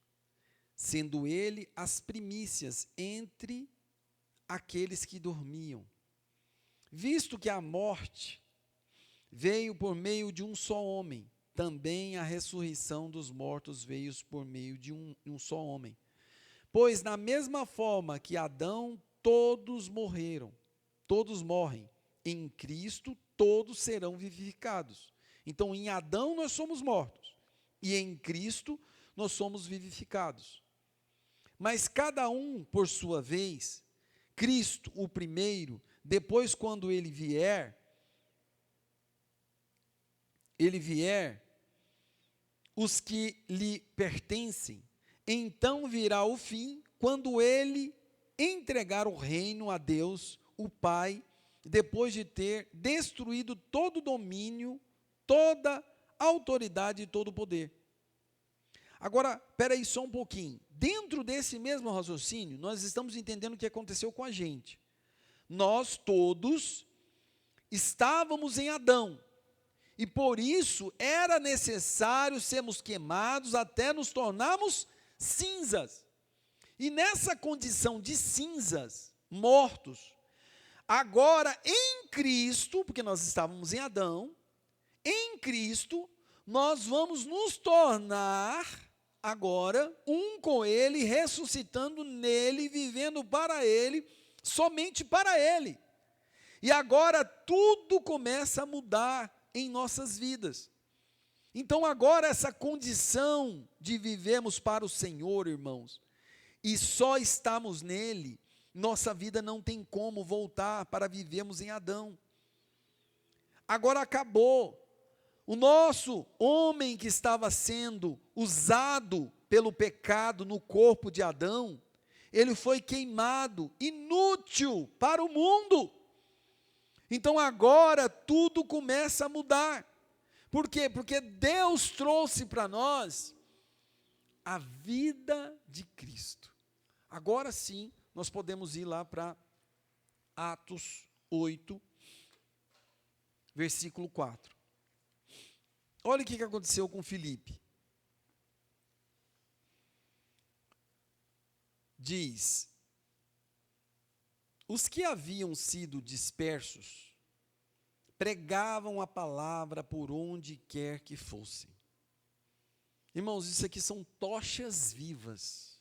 sendo ele as primícias entre aqueles que dormiam. Visto que a morte veio por meio de um só homem, também a ressurreição dos mortos veio por meio de um só homem. Pois na mesma forma que Adão, todos morrem, em Cristo todos serão vivificados. Então, em Adão nós somos mortos, e em Cristo nós somos vivificados. Mas cada um por sua vez, Cristo o primeiro, depois quando ele vier, os que lhe pertencem, então virá o fim, quando ele entregar o reino a Deus, o Pai, depois de ter destruído todo domínio, toda autoridade e todo poder. Agora, espera aí só um pouquinho. Dentro desse mesmo raciocínio, nós estamos entendendo o que aconteceu com a gente. Nós todos estávamos em Adão, e por isso era necessário sermos queimados até nos tornarmos cinzas. E nessa condição de cinzas, mortos, agora em Cristo, porque nós estávamos em Adão, em Cristo, nós vamos nos tornar agora um com Ele, ressuscitando nele, vivendo para Ele, somente para Ele. E agora tudo começa a mudar em nossas vidas. Então agora essa condição de vivermos para o Senhor, irmãos, e só estamos nele, nossa vida não tem como voltar para vivermos em Adão. Agora acabou. O nosso homem que estava sendo usado pelo pecado no corpo de Adão, ele foi queimado, inútil para o mundo. Então agora tudo começa a mudar. Por quê? Porque Deus trouxe para nós a vida de Cristo. Agora sim, nós podemos ir lá para Atos 8, versículo 4. Olha o que aconteceu com Filipe. Diz: os que haviam sido dispersos pregavam a palavra por onde quer que fossem. Irmãos, isso aqui são tochas vivas.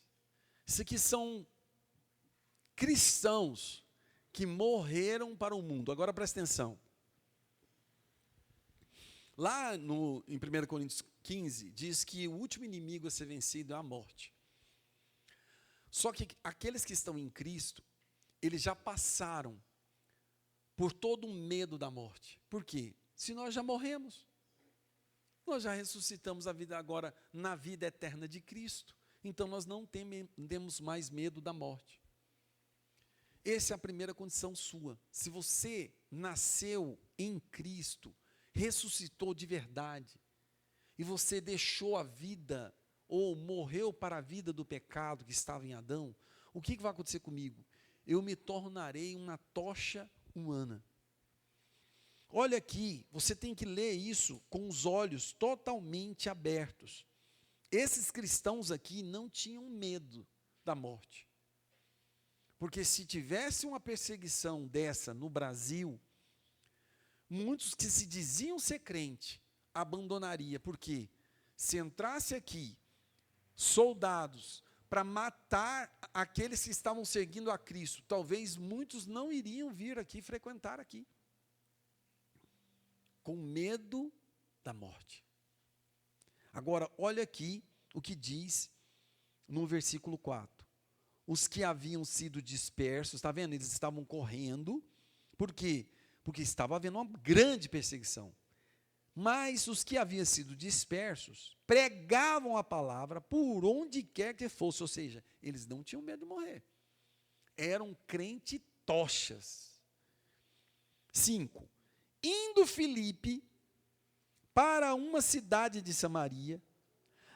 Isso aqui são cristãos que morreram para o mundo. Agora presta atenção. Lá em 1 Coríntios 15, diz que o último inimigo a ser vencido é a morte. Só que aqueles que estão em Cristo, eles já passaram por todo o medo da morte. Por quê? Se nós já morremos, nós já ressuscitamos a vida agora na vida eterna de Cristo. Então nós não temos mais medo da morte. Essa é a primeira condição sua. Se você nasceu em Cristo, ressuscitou de verdade, e você deixou a vida, ou morreu para a vida do pecado que estava em Adão, o que vai acontecer comigo? Eu me tornarei uma tocha humana. Olha aqui, você tem que ler isso com os olhos totalmente abertos. Esses cristãos aqui não tinham medo da morte. Porque se tivesse uma perseguição dessa no Brasil, muitos que se diziam ser crente abandonaria. Por quê? Se entrasse aqui soldados para matar aqueles que estavam seguindo a Cristo, talvez muitos não iriam vir aqui frequentar aqui, com medo da morte. Agora, olha aqui o que diz no versículo 4. Os que haviam sido dispersos, está vendo? Eles estavam correndo. Por quê? Porque estava havendo uma grande perseguição. Mas os que haviam sido dispersos pregavam a palavra por onde quer que fosse, ou seja, eles não tinham medo de morrer. Eram crentes tochas. 5. Indo Filipe para uma cidade de Samaria,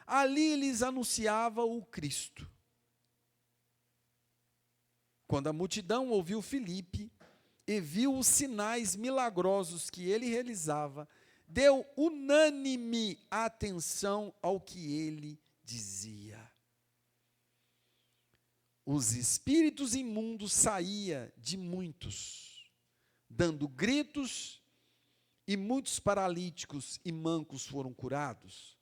ali lhes anunciava o Cristo. Quando a multidão ouviu Filipe e viu os sinais milagrosos que ele realizava, deu unânime atenção ao que ele dizia. Os espíritos imundos saíam de muitos, dando gritos, e muitos paralíticos e mancos foram curados.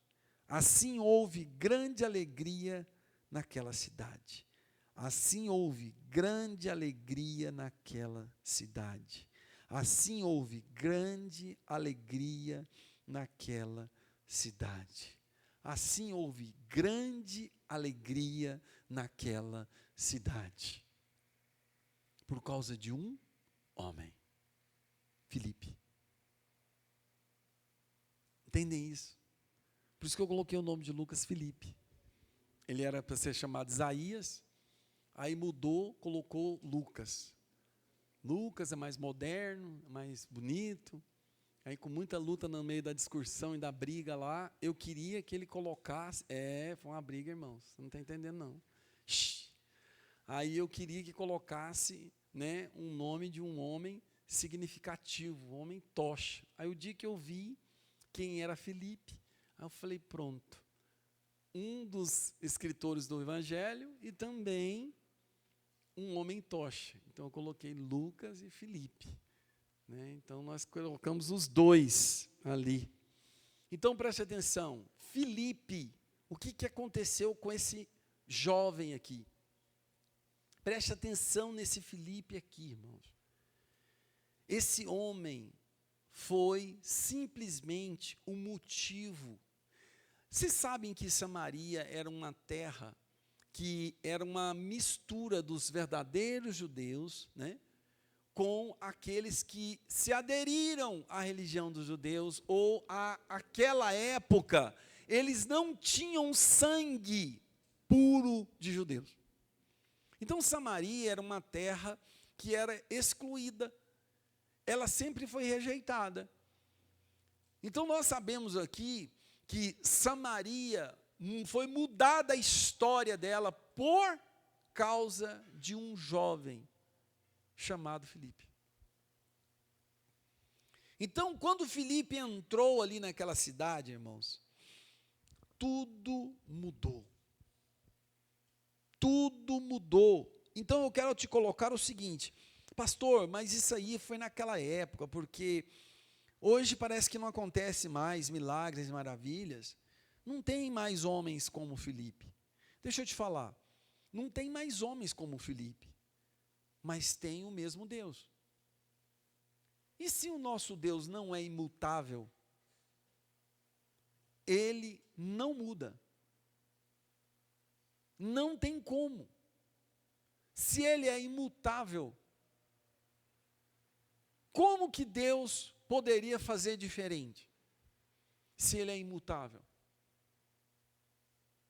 Assim houve grande alegria naquela cidade. Assim houve grande alegria naquela cidade. Assim houve grande alegria naquela cidade. Assim houve grande alegria naquela cidade. Por causa de um homem, Filipe. Entendem isso? Por isso que eu coloquei o nome de Lucas Filipe. Ele era para ser chamado Isaías, aí mudou, colocou Lucas. Lucas é mais moderno, mais bonito. Aí com muita luta no meio da discussão e da briga lá, eu queria que ele colocasse... foi uma briga, irmãos, você não está entendendo não. Aí eu queria que colocasse, né, um nome de um homem significativo, um homem tocha. Aí o dia que eu vi, quem era Filipe. Aí eu falei, pronto. Um dos escritores do Evangelho e também um homem tocha. Então eu coloquei Lucas e Filipe. Né? Então nós colocamos os dois ali. Então preste atenção, Filipe, o que aconteceu com esse jovem aqui? Preste atenção nesse Filipe aqui, irmãos. Esse homem foi simplesmente o motivo. Vocês sabem que Samaria era uma terra que era uma mistura dos verdadeiros judeus, né, com aqueles que se aderiram à religião dos judeus, ou àquela época, eles não tinham sangue puro de judeus. Então, Samaria era uma terra que era excluída, ela sempre foi rejeitada. Então, nós sabemos aqui que Samaria foi mudada a história dela por causa de um jovem chamado Filipe. Então, quando Filipe entrou ali naquela cidade, irmãos, tudo mudou. Tudo mudou. Então, eu quero te colocar o seguinte, pastor, mas isso aí foi naquela época, porque hoje parece que não acontece mais milagres e maravilhas. Não tem mais homens como Filipe. Deixa eu te falar, não tem mais homens como Filipe, mas tem o mesmo Deus. E se o nosso Deus não é imutável, ele não muda. Não tem como. Se ele é imutável, como que Deus poderia fazer diferente? Se ele é imutável.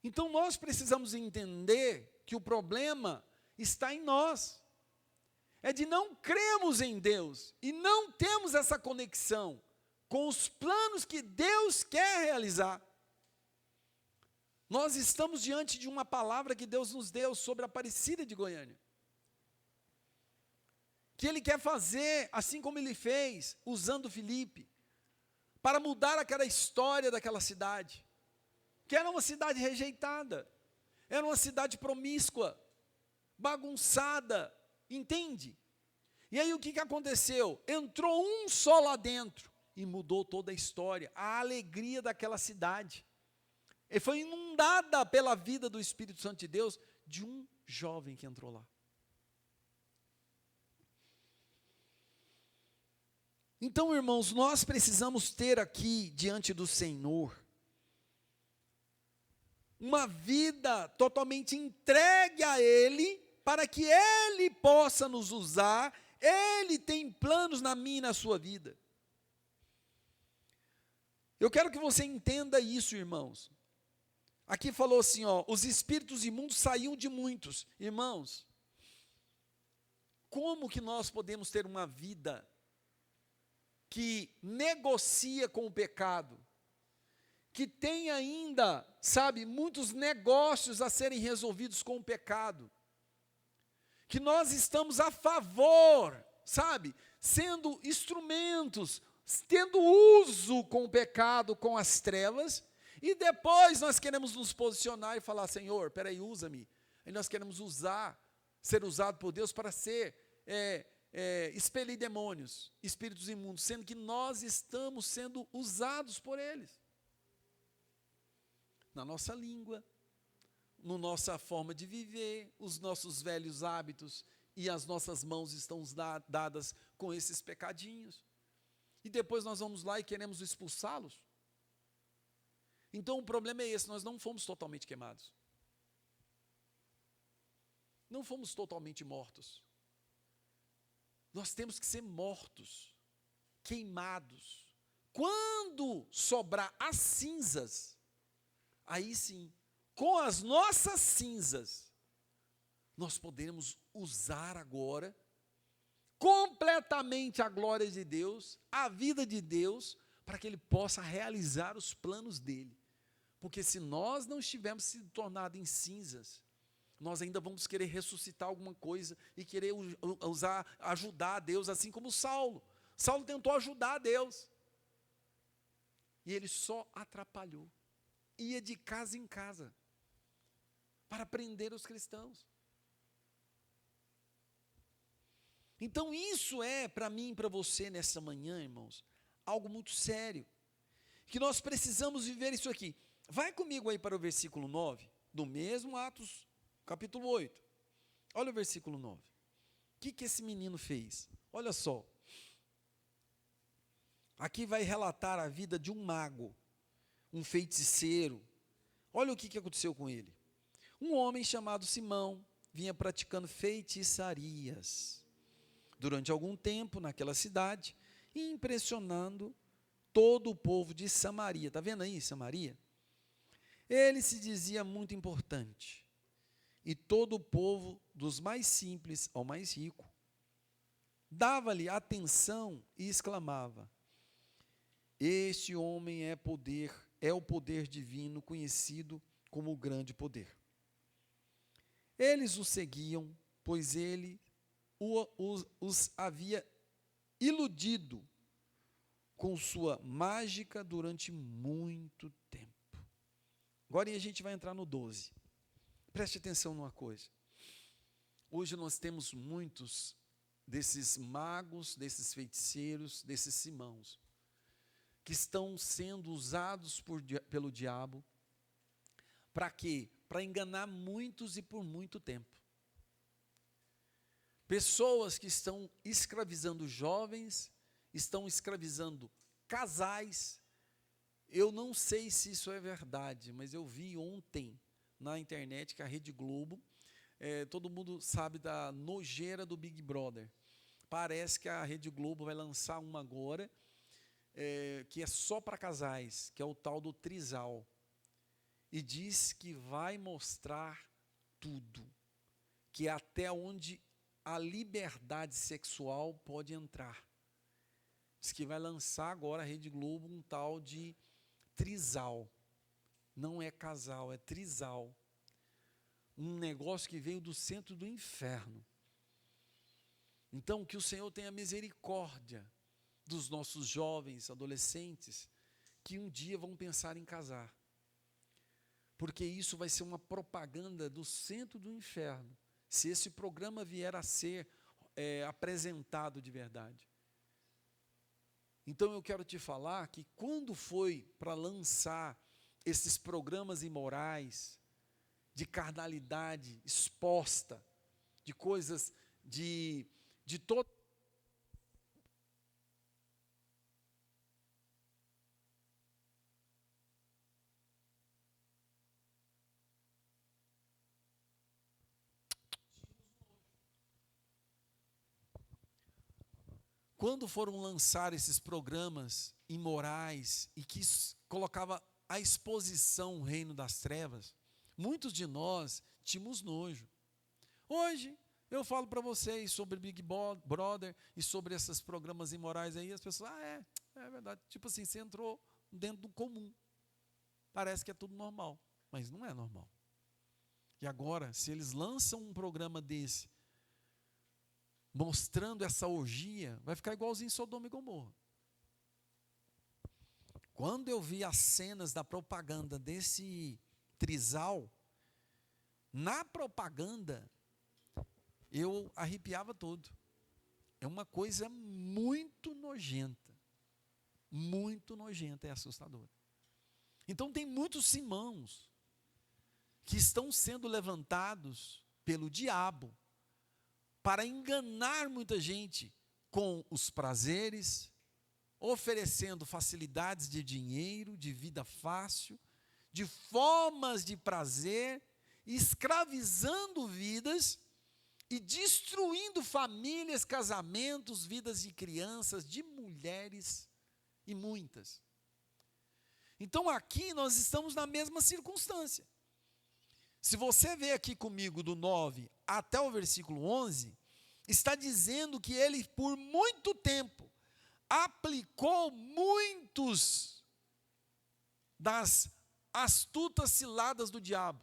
Então nós precisamos entender que o problema está em nós. É de não crermos em Deus e não temos essa conexão com os planos que Deus quer realizar. Nós estamos diante de uma palavra que Deus nos deu sobre a Aparecida de Goiânia. Que Ele quer fazer, assim como Ele fez, usando Filipe, para mudar aquela história daquela cidade, que era uma cidade rejeitada, era uma cidade promíscua, bagunçada, entende? E aí o que aconteceu? Entrou um só lá dentro e mudou toda a história, a alegria daquela cidade. E foi inundada pela vida do Espírito Santo de Deus, de um jovem que entrou lá. Então, irmãos, nós precisamos ter aqui, diante do Senhor, uma vida totalmente entregue a Ele, para que Ele possa nos usar. Ele tem planos na minha e na sua vida. Eu quero que você entenda isso, irmãos. Aqui falou assim, ó, os espíritos imundos saíam de muitos. Irmãos, como que nós podemos ter uma vida que negocia com o pecado, que tem ainda, sabe, muitos negócios a serem resolvidos com o pecado, que nós estamos a favor, sabe, sendo instrumentos, tendo uso com o pecado, com as trevas, e depois nós queremos nos posicionar e falar, Senhor, peraí, usa-me. E nós queremos ser usado por Deus para expelir demônios, espíritos imundos, sendo que nós estamos sendo usados por eles. Na nossa língua, na nossa forma de viver, os nossos velhos hábitos, e as nossas mãos estão dadas com esses pecadinhos. E depois nós vamos lá e queremos expulsá-los. Então o problema é esse, nós não fomos totalmente queimados. Não fomos totalmente mortos. Nós temos que ser mortos, queimados. Quando sobrar as cinzas, aí sim, com as nossas cinzas, nós podemos usar agora completamente a glória de Deus, a vida de Deus, para que Ele possa realizar os planos dEle. Porque se nós não estivermos se tornado em cinzas, nós ainda vamos querer ressuscitar alguma coisa e querer ajudar a Deus, assim como Saulo. Saulo tentou ajudar a Deus. E ele só atrapalhou. Ia de casa em casa para prender os cristãos. Então isso é para mim e para você nessa manhã, irmãos, algo muito sério, que nós precisamos viver isso aqui. Vai comigo aí para o versículo 9, do mesmo Atos, capítulo 8. Olha o versículo 9. O que esse menino fez? Olha só. Aqui vai relatar a vida de um mago, um feiticeiro. Olha o que aconteceu com ele. Um homem chamado Simão vinha praticando feitiçarias durante algum tempo naquela cidade, impressionando todo o povo de Samaria. Está vendo aí, Samaria? Ele se dizia muito importante, e todo o povo, dos mais simples ao mais rico, dava-lhe atenção e exclamava: este homem é o poder divino, conhecido como o grande poder. Eles o seguiam, pois ele os havia iludido com sua mágica durante muito tempo. Agora a gente vai entrar no 12. Preste atenção numa coisa. Hoje nós temos muitos desses magos, desses feiticeiros, desses Simãos, que estão sendo usados pelo diabo. Para quê? Para enganar muitos e por muito tempo. Pessoas que estão escravizando jovens, estão escravizando casais. Eu não sei se isso é verdade, mas eu vi ontem na internet que a Rede Globo, todo mundo sabe da nojeira do Big Brother. Parece que a Rede Globo vai lançar uma agora, que é só para casais, que é o tal do trisal. E diz que vai mostrar tudo, que é até onde a liberdade sexual pode entrar. Diz que vai lançar agora a Rede Globo um tal de trisal. Não é casal, é trisal. Um negócio que veio do centro do inferno. Então, que o Senhor tenha misericórdia dos nossos jovens, adolescentes, que um dia vão pensar em casar. Porque isso vai ser uma propaganda do centro do inferno, se esse programa vier a ser apresentado de verdade. Então eu quero te falar que quando foi para lançar esses programas imorais, de carnalidade exposta, de coisas de todo. Quando foram lançar esses programas imorais e que colocava à exposição o reino das trevas, muitos de nós tínhamos nojo. Hoje, eu falo para vocês sobre Big Brother e sobre esses programas imorais aí, as pessoas, é verdade. Tipo assim, você entrou dentro do comum. Parece que é tudo normal, mas não é normal. E agora, se eles lançam um programa desse, mostrando essa orgia, vai ficar igualzinho Sodoma e Gomorra. Quando eu vi as cenas da propaganda desse trisal, na propaganda, eu arrepiava todo. É uma coisa muito nojenta. Muito nojenta, é assustadora. Então tem muitos Simãos que estão sendo levantados pelo diabo para enganar muita gente com os prazeres, oferecendo facilidades de dinheiro, de vida fácil, de formas de prazer, escravizando vidas e destruindo famílias, casamentos, vidas de crianças, de mulheres e muitas. Então aqui nós estamos na mesma circunstância. Se você vê aqui comigo do 9 até o versículo 11, está dizendo que ele por muito tempo aplicou muitos das astutas ciladas do diabo.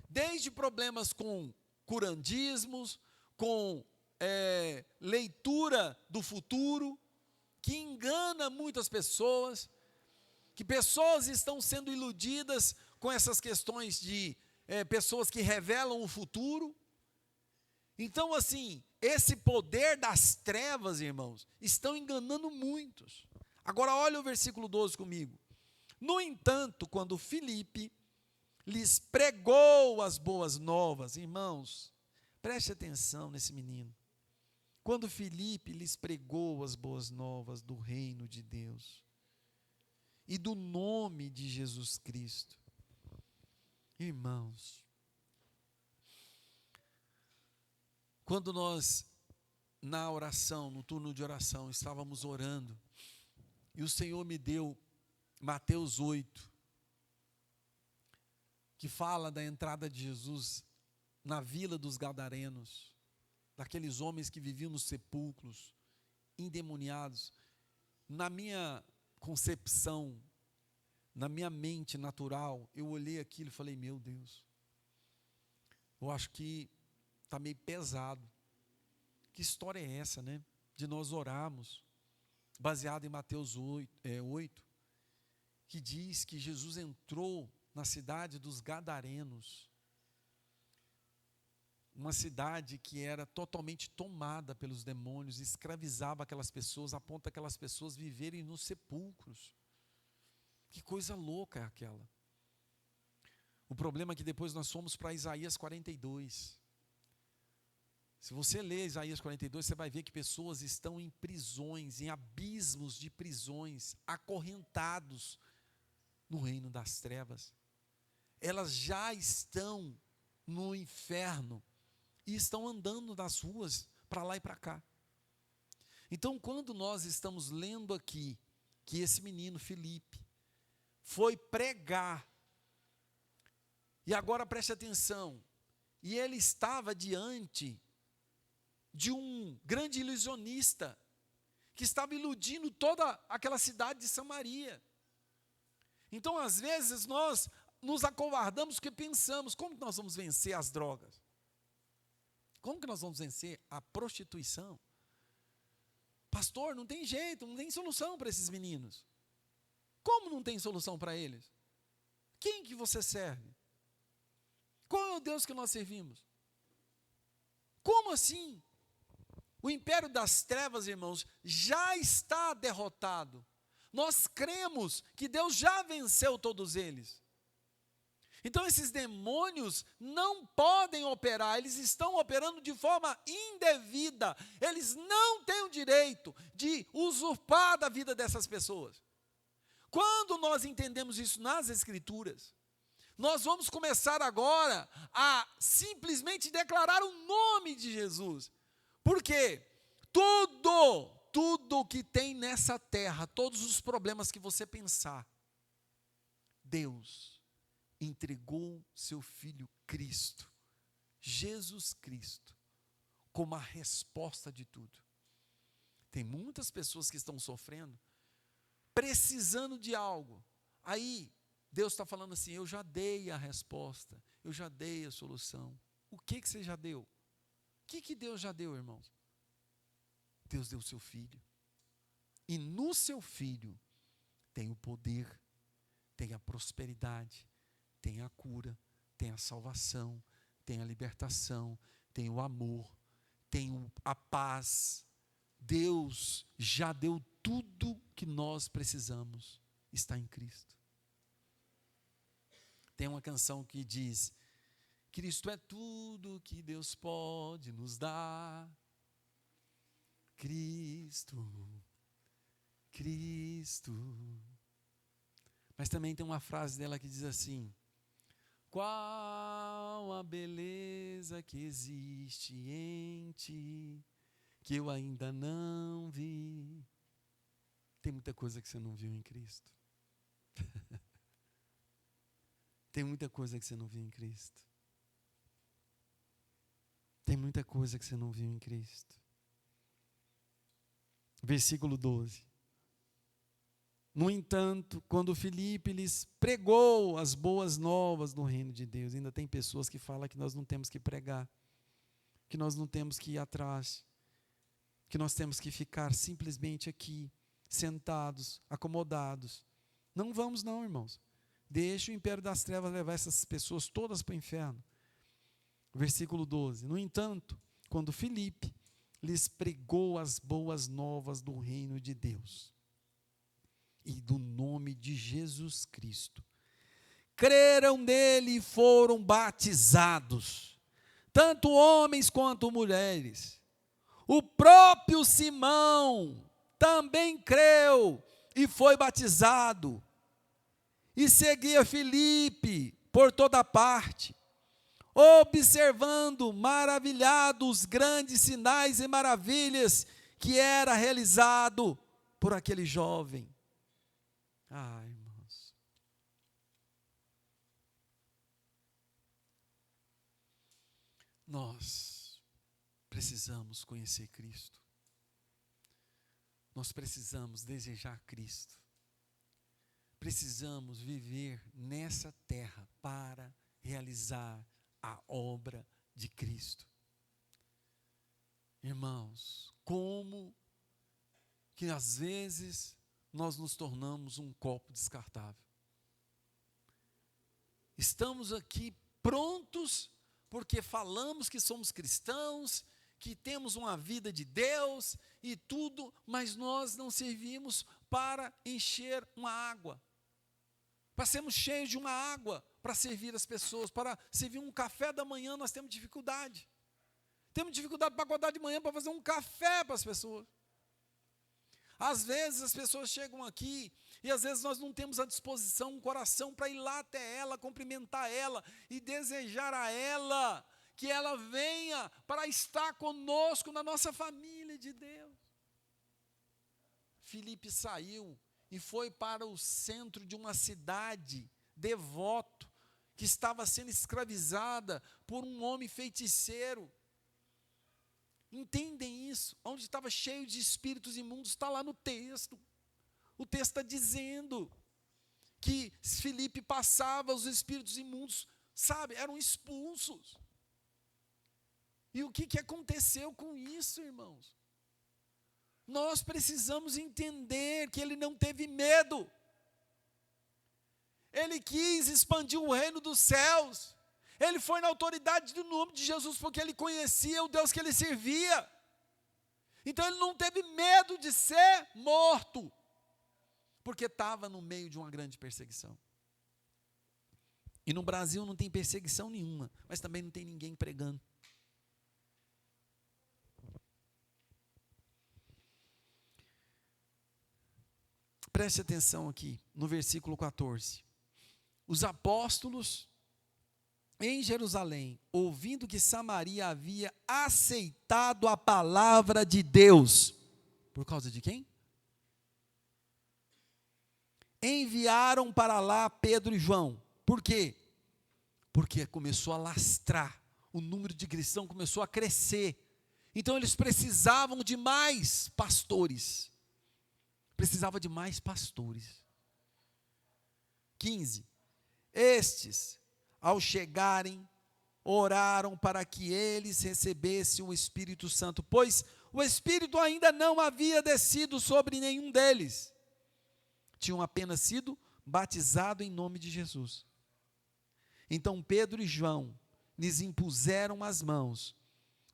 Desde problemas com curandismos, com leitura do futuro, que engana muitas pessoas, que pessoas estão sendo iludidas com essas questões de pessoas que revelam o futuro. Então, assim, esse poder das trevas, irmãos, estão enganando muitos. Agora, olha o versículo 12 comigo. No entanto, quando Filipe lhes pregou as boas novas, irmãos, preste atenção nesse menino. Quando Filipe lhes pregou as boas novas do reino de Deus e do nome de Jesus Cristo, irmãos, quando nós, na oração, no turno de oração, estávamos orando, e o Senhor me deu Mateus 8, que fala da entrada de Jesus na vila dos Gadarenos, daqueles homens que viviam nos sepulcros, endemoniados. Na minha concepção, na minha mente natural, eu olhei aquilo e falei, meu Deus, eu acho que está meio pesado. Que história é essa, né? De nós orarmos, baseado em Mateus 8, que diz que Jesus entrou na cidade dos Gadarenos, uma cidade que era totalmente tomada pelos demônios, escravizava aquelas pessoas, a ponto daquelas pessoas viverem nos sepulcros. Que coisa louca é aquela. O problema é que depois nós fomos para Isaías 42. Se você ler Isaías 42, você vai ver que pessoas estão em prisões, em abismos de prisões, acorrentados no reino das trevas. Elas já estão no inferno e estão andando nas ruas para lá e para cá. Então, quando nós estamos lendo aqui que esse menino Filipe foi pregar, e agora preste atenção, e ele estava diante de um grande ilusionista que estava iludindo toda aquela cidade de Samaria. Então, às vezes, nós nos acovardamos porque pensamos, como que nós vamos vencer as drogas? Como que nós vamos vencer a prostituição? Pastor, não tem jeito, não tem solução para esses meninos. Como não tem solução para eles? Quem que você serve? Qual é o Deus que nós servimos? Como assim? O império das trevas, irmãos, já está derrotado. Nós cremos que Deus já venceu todos eles. Então esses demônios não podem operar, eles estão operando de forma indevida. Eles não têm o direito de usurpar da vida dessas pessoas. Quando nós entendemos isso nas Escrituras, nós vamos começar agora a simplesmente declarar o nome de Jesus. Por quê? Tudo que tem nessa terra, todos os problemas que você pensar, Deus entregou seu Filho Cristo, Jesus Cristo, como a resposta de tudo. Tem muitas pessoas que estão sofrendo, precisando de algo. Aí, Deus está falando assim, eu já dei a resposta, eu já dei a solução. O que você já deu? O que Deus já deu, irmãos? Deus deu o seu Filho. E no seu Filho tem o poder, tem a prosperidade, tem a cura, tem a salvação, tem a libertação, tem o amor, tem a paz. Deus já deu tudo que nós precisamos, está em Cristo. Tem uma canção que diz, Cristo é tudo que Deus pode nos dar. Cristo. Mas também tem uma frase dela que diz assim, qual a beleza que existe em ti, que eu ainda não vi. Tem muita coisa que você não viu em Cristo. Tem muita coisa que você não viu em Cristo. Tem muita coisa que você não viu em Cristo. Versículo 12. No entanto, quando Filipe lhes pregou as boas novas do reino de Deus, ainda tem pessoas que falam que nós não temos que pregar, que nós não temos que ir atrás, que nós temos que ficar simplesmente aqui, sentados, acomodados. Não vamos não, irmãos. Deixe o império das trevas levar essas pessoas todas para o inferno. Versículo 12. No entanto, quando Filipe lhes pregou as boas novas do reino de Deus e do nome de Jesus Cristo, creram nele e foram batizados, tanto homens quanto mulheres. O próprio Simão também creu e foi batizado, e seguia Filipe por toda parte, observando maravilhado os grandes sinais e maravilhas que era realizado por aquele jovem. Ah, irmãos. Nós precisamos conhecer Cristo. Nós precisamos desejar Cristo. Precisamos viver nessa terra para realizar a obra de Cristo. Irmãos, como que às vezes nós nos tornamos um copo descartável. Estamos aqui prontos porque falamos que somos cristãos, que temos uma vida de Deus e tudo, mas nós não servimos para encher uma água, para sermos cheios de uma água, para servir as pessoas, para servir um café da manhã. Nós temos dificuldade. Temos dificuldade para acordar de manhã para fazer um café para as pessoas. Às vezes as pessoas chegam aqui e às vezes nós não temos a disposição, um coração para ir lá até ela, cumprimentar ela e desejar a ela que ela venha para estar conosco na nossa família de Deus. Filipe saiu e foi para o centro de uma cidade devoto, que estava sendo escravizada por um homem feiticeiro. Entendem isso? Onde estava cheio de espíritos imundos, está lá no texto. O texto está dizendo que Filipe passava, os espíritos imundos, sabe, eram expulsos. E o que aconteceu com isso, irmãos? Nós precisamos entender que ele não teve medo. Ele quis expandir o reino dos céus. Ele foi na autoridade do nome de Jesus, porque ele conhecia o Deus que ele servia. Então ele não teve medo de ser morto, porque estava no meio de uma grande perseguição. E no Brasil não tem perseguição nenhuma, mas também não tem ninguém pregando. Preste atenção aqui, no versículo 14. Os apóstolos em Jerusalém, ouvindo que Samaria havia aceitado a palavra de Deus, por causa de quem? Enviaram para lá Pedro e João. Por quê? Porque começou a lastrar, o número de cristãos começou a crescer. Então eles precisavam de mais pastores. Precisava de mais pastores. 15. Estes, ao chegarem, oraram para que eles recebessem o Espírito Santo, pois o Espírito ainda não havia descido sobre nenhum deles. Tinham apenas sido batizados em nome de Jesus. Então Pedro e João lhes impuseram as mãos,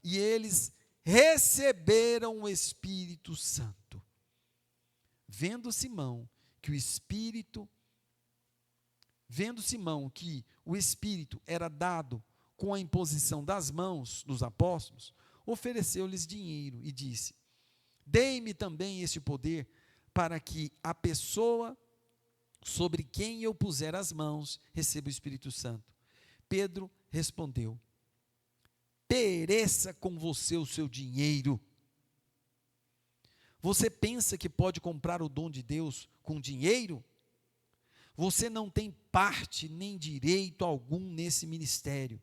e eles receberam o Espírito Santo. Vendo Simão que o Espírito era dado com a imposição das mãos dos apóstolos, ofereceu-lhes dinheiro e disse: dei-me também este poder, para que a pessoa sobre quem eu puser as mãos receba o Espírito Santo. Pedro respondeu: pereça com você o seu dinheiro. Você pensa que pode comprar o dom de Deus com dinheiro? Você não tem parte nem direito algum nesse ministério,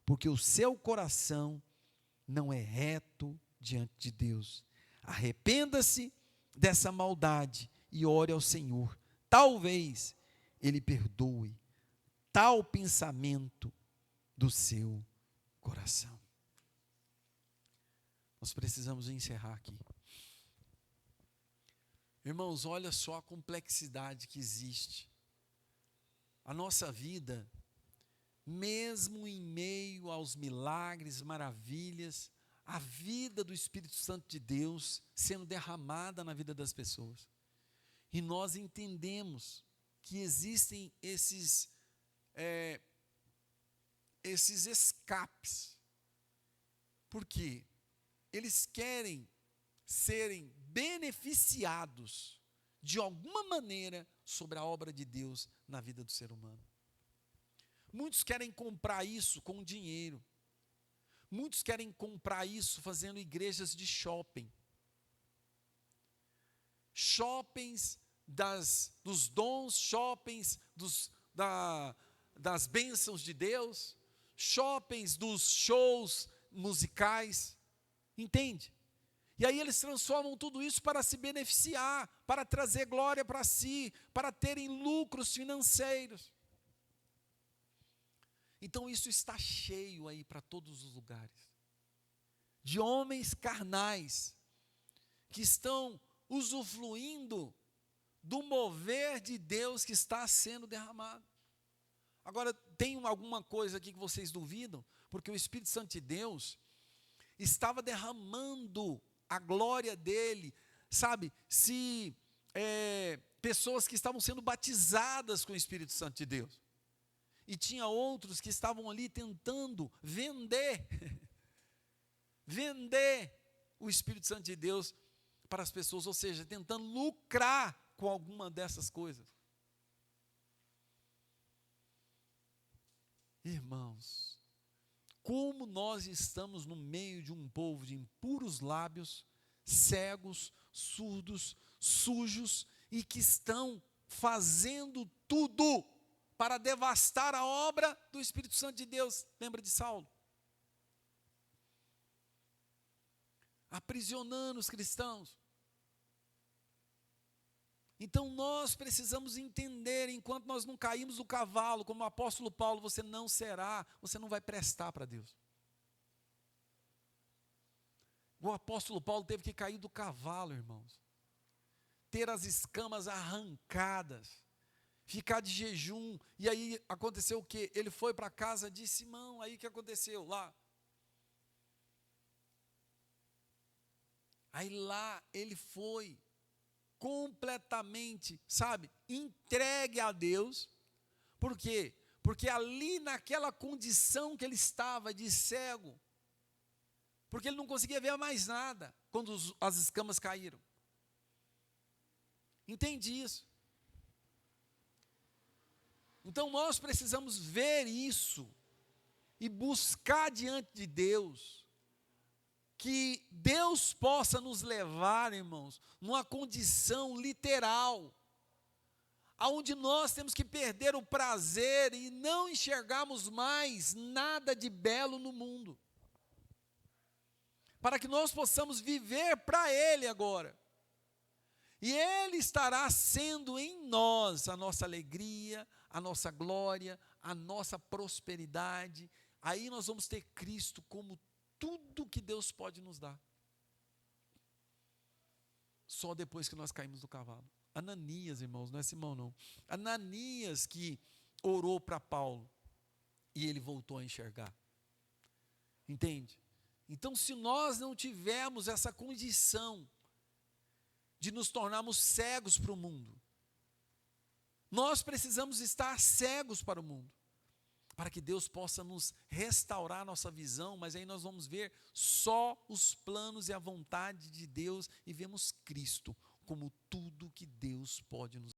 porque o seu coração não é reto diante de Deus. Arrependa-se dessa maldade e ore ao Senhor. Talvez Ele perdoe tal pensamento do seu coração. Nós precisamos encerrar aqui. Irmãos, olha só a complexidade que existe. A nossa vida, mesmo em meio aos milagres, maravilhas, a vida do Espírito Santo de Deus sendo derramada na vida das pessoas. E nós entendemos que existem esses escapes. Por quê? Eles querem serem beneficiados de alguma maneira sobre a obra de Deus na vida do ser humano. Muitos querem comprar isso com dinheiro. Muitos querem comprar isso fazendo igrejas de shopping. Shoppings dos dons, shoppings das bênçãos de Deus, shoppings dos shows musicais, entende? E aí eles transformam tudo isso para se beneficiar, para trazer glória para si, para terem lucros financeiros. Então isso está cheio aí para todos os lugares, de homens carnais, que estão usufruindo do mover de Deus que está sendo derramado. Agora, tem alguma coisa aqui que vocês duvidam? Porque o Espírito Santo de Deus estava derramando a glória dele, sabe? Pessoas que estavam sendo batizadas com o Espírito Santo de Deus. E tinha outros que estavam ali tentando vender o Espírito Santo de Deus para as pessoas, ou seja, tentando lucrar com alguma dessas coisas. Irmãos, como nós estamos no meio de um povo de impuros lábios, cegos, surdos, sujos, e que estão fazendo tudo para devastar a obra do Espírito Santo de Deus. Lembra de Saulo? Aprisionando os cristãos. Então nós precisamos entender, enquanto nós não caímos do cavalo, como o apóstolo Paulo, você não vai prestar para Deus. O apóstolo Paulo teve que cair do cavalo, irmãos. Ter as escamas arrancadas, ficar de jejum, e aí aconteceu o quê? Ele foi para a casa de Simão, aí o que aconteceu lá? Aí lá ele foi completamente, entregue a Deus. Por quê? Porque ali naquela condição que ele estava de cego, porque ele não conseguia ver mais nada quando as escamas caíram. Entende isso? Então nós precisamos ver isso e buscar diante de Deus, que Deus possa nos levar, irmãos, numa condição literal, aonde nós temos que perder o prazer e não enxergarmos mais nada de belo no mundo, para que nós possamos viver para Ele agora, e Ele estará sendo em nós a nossa alegria, a nossa glória, a nossa prosperidade. Aí nós vamos ter Cristo como tudo que Deus pode nos dar. Só depois que nós caímos do cavalo. Ananias, irmãos, não é Simão não. Ananias que orou para Paulo e ele voltou a enxergar. Entende? Então, se nós não tivermos essa condição de nos tornarmos cegos para o mundo, nós precisamos estar cegos para o mundo, para que Deus possa nos restaurar nossa visão, mas aí nós vamos ver só os planos e a vontade de Deus e vemos Cristo como tudo que Deus pode nos dar.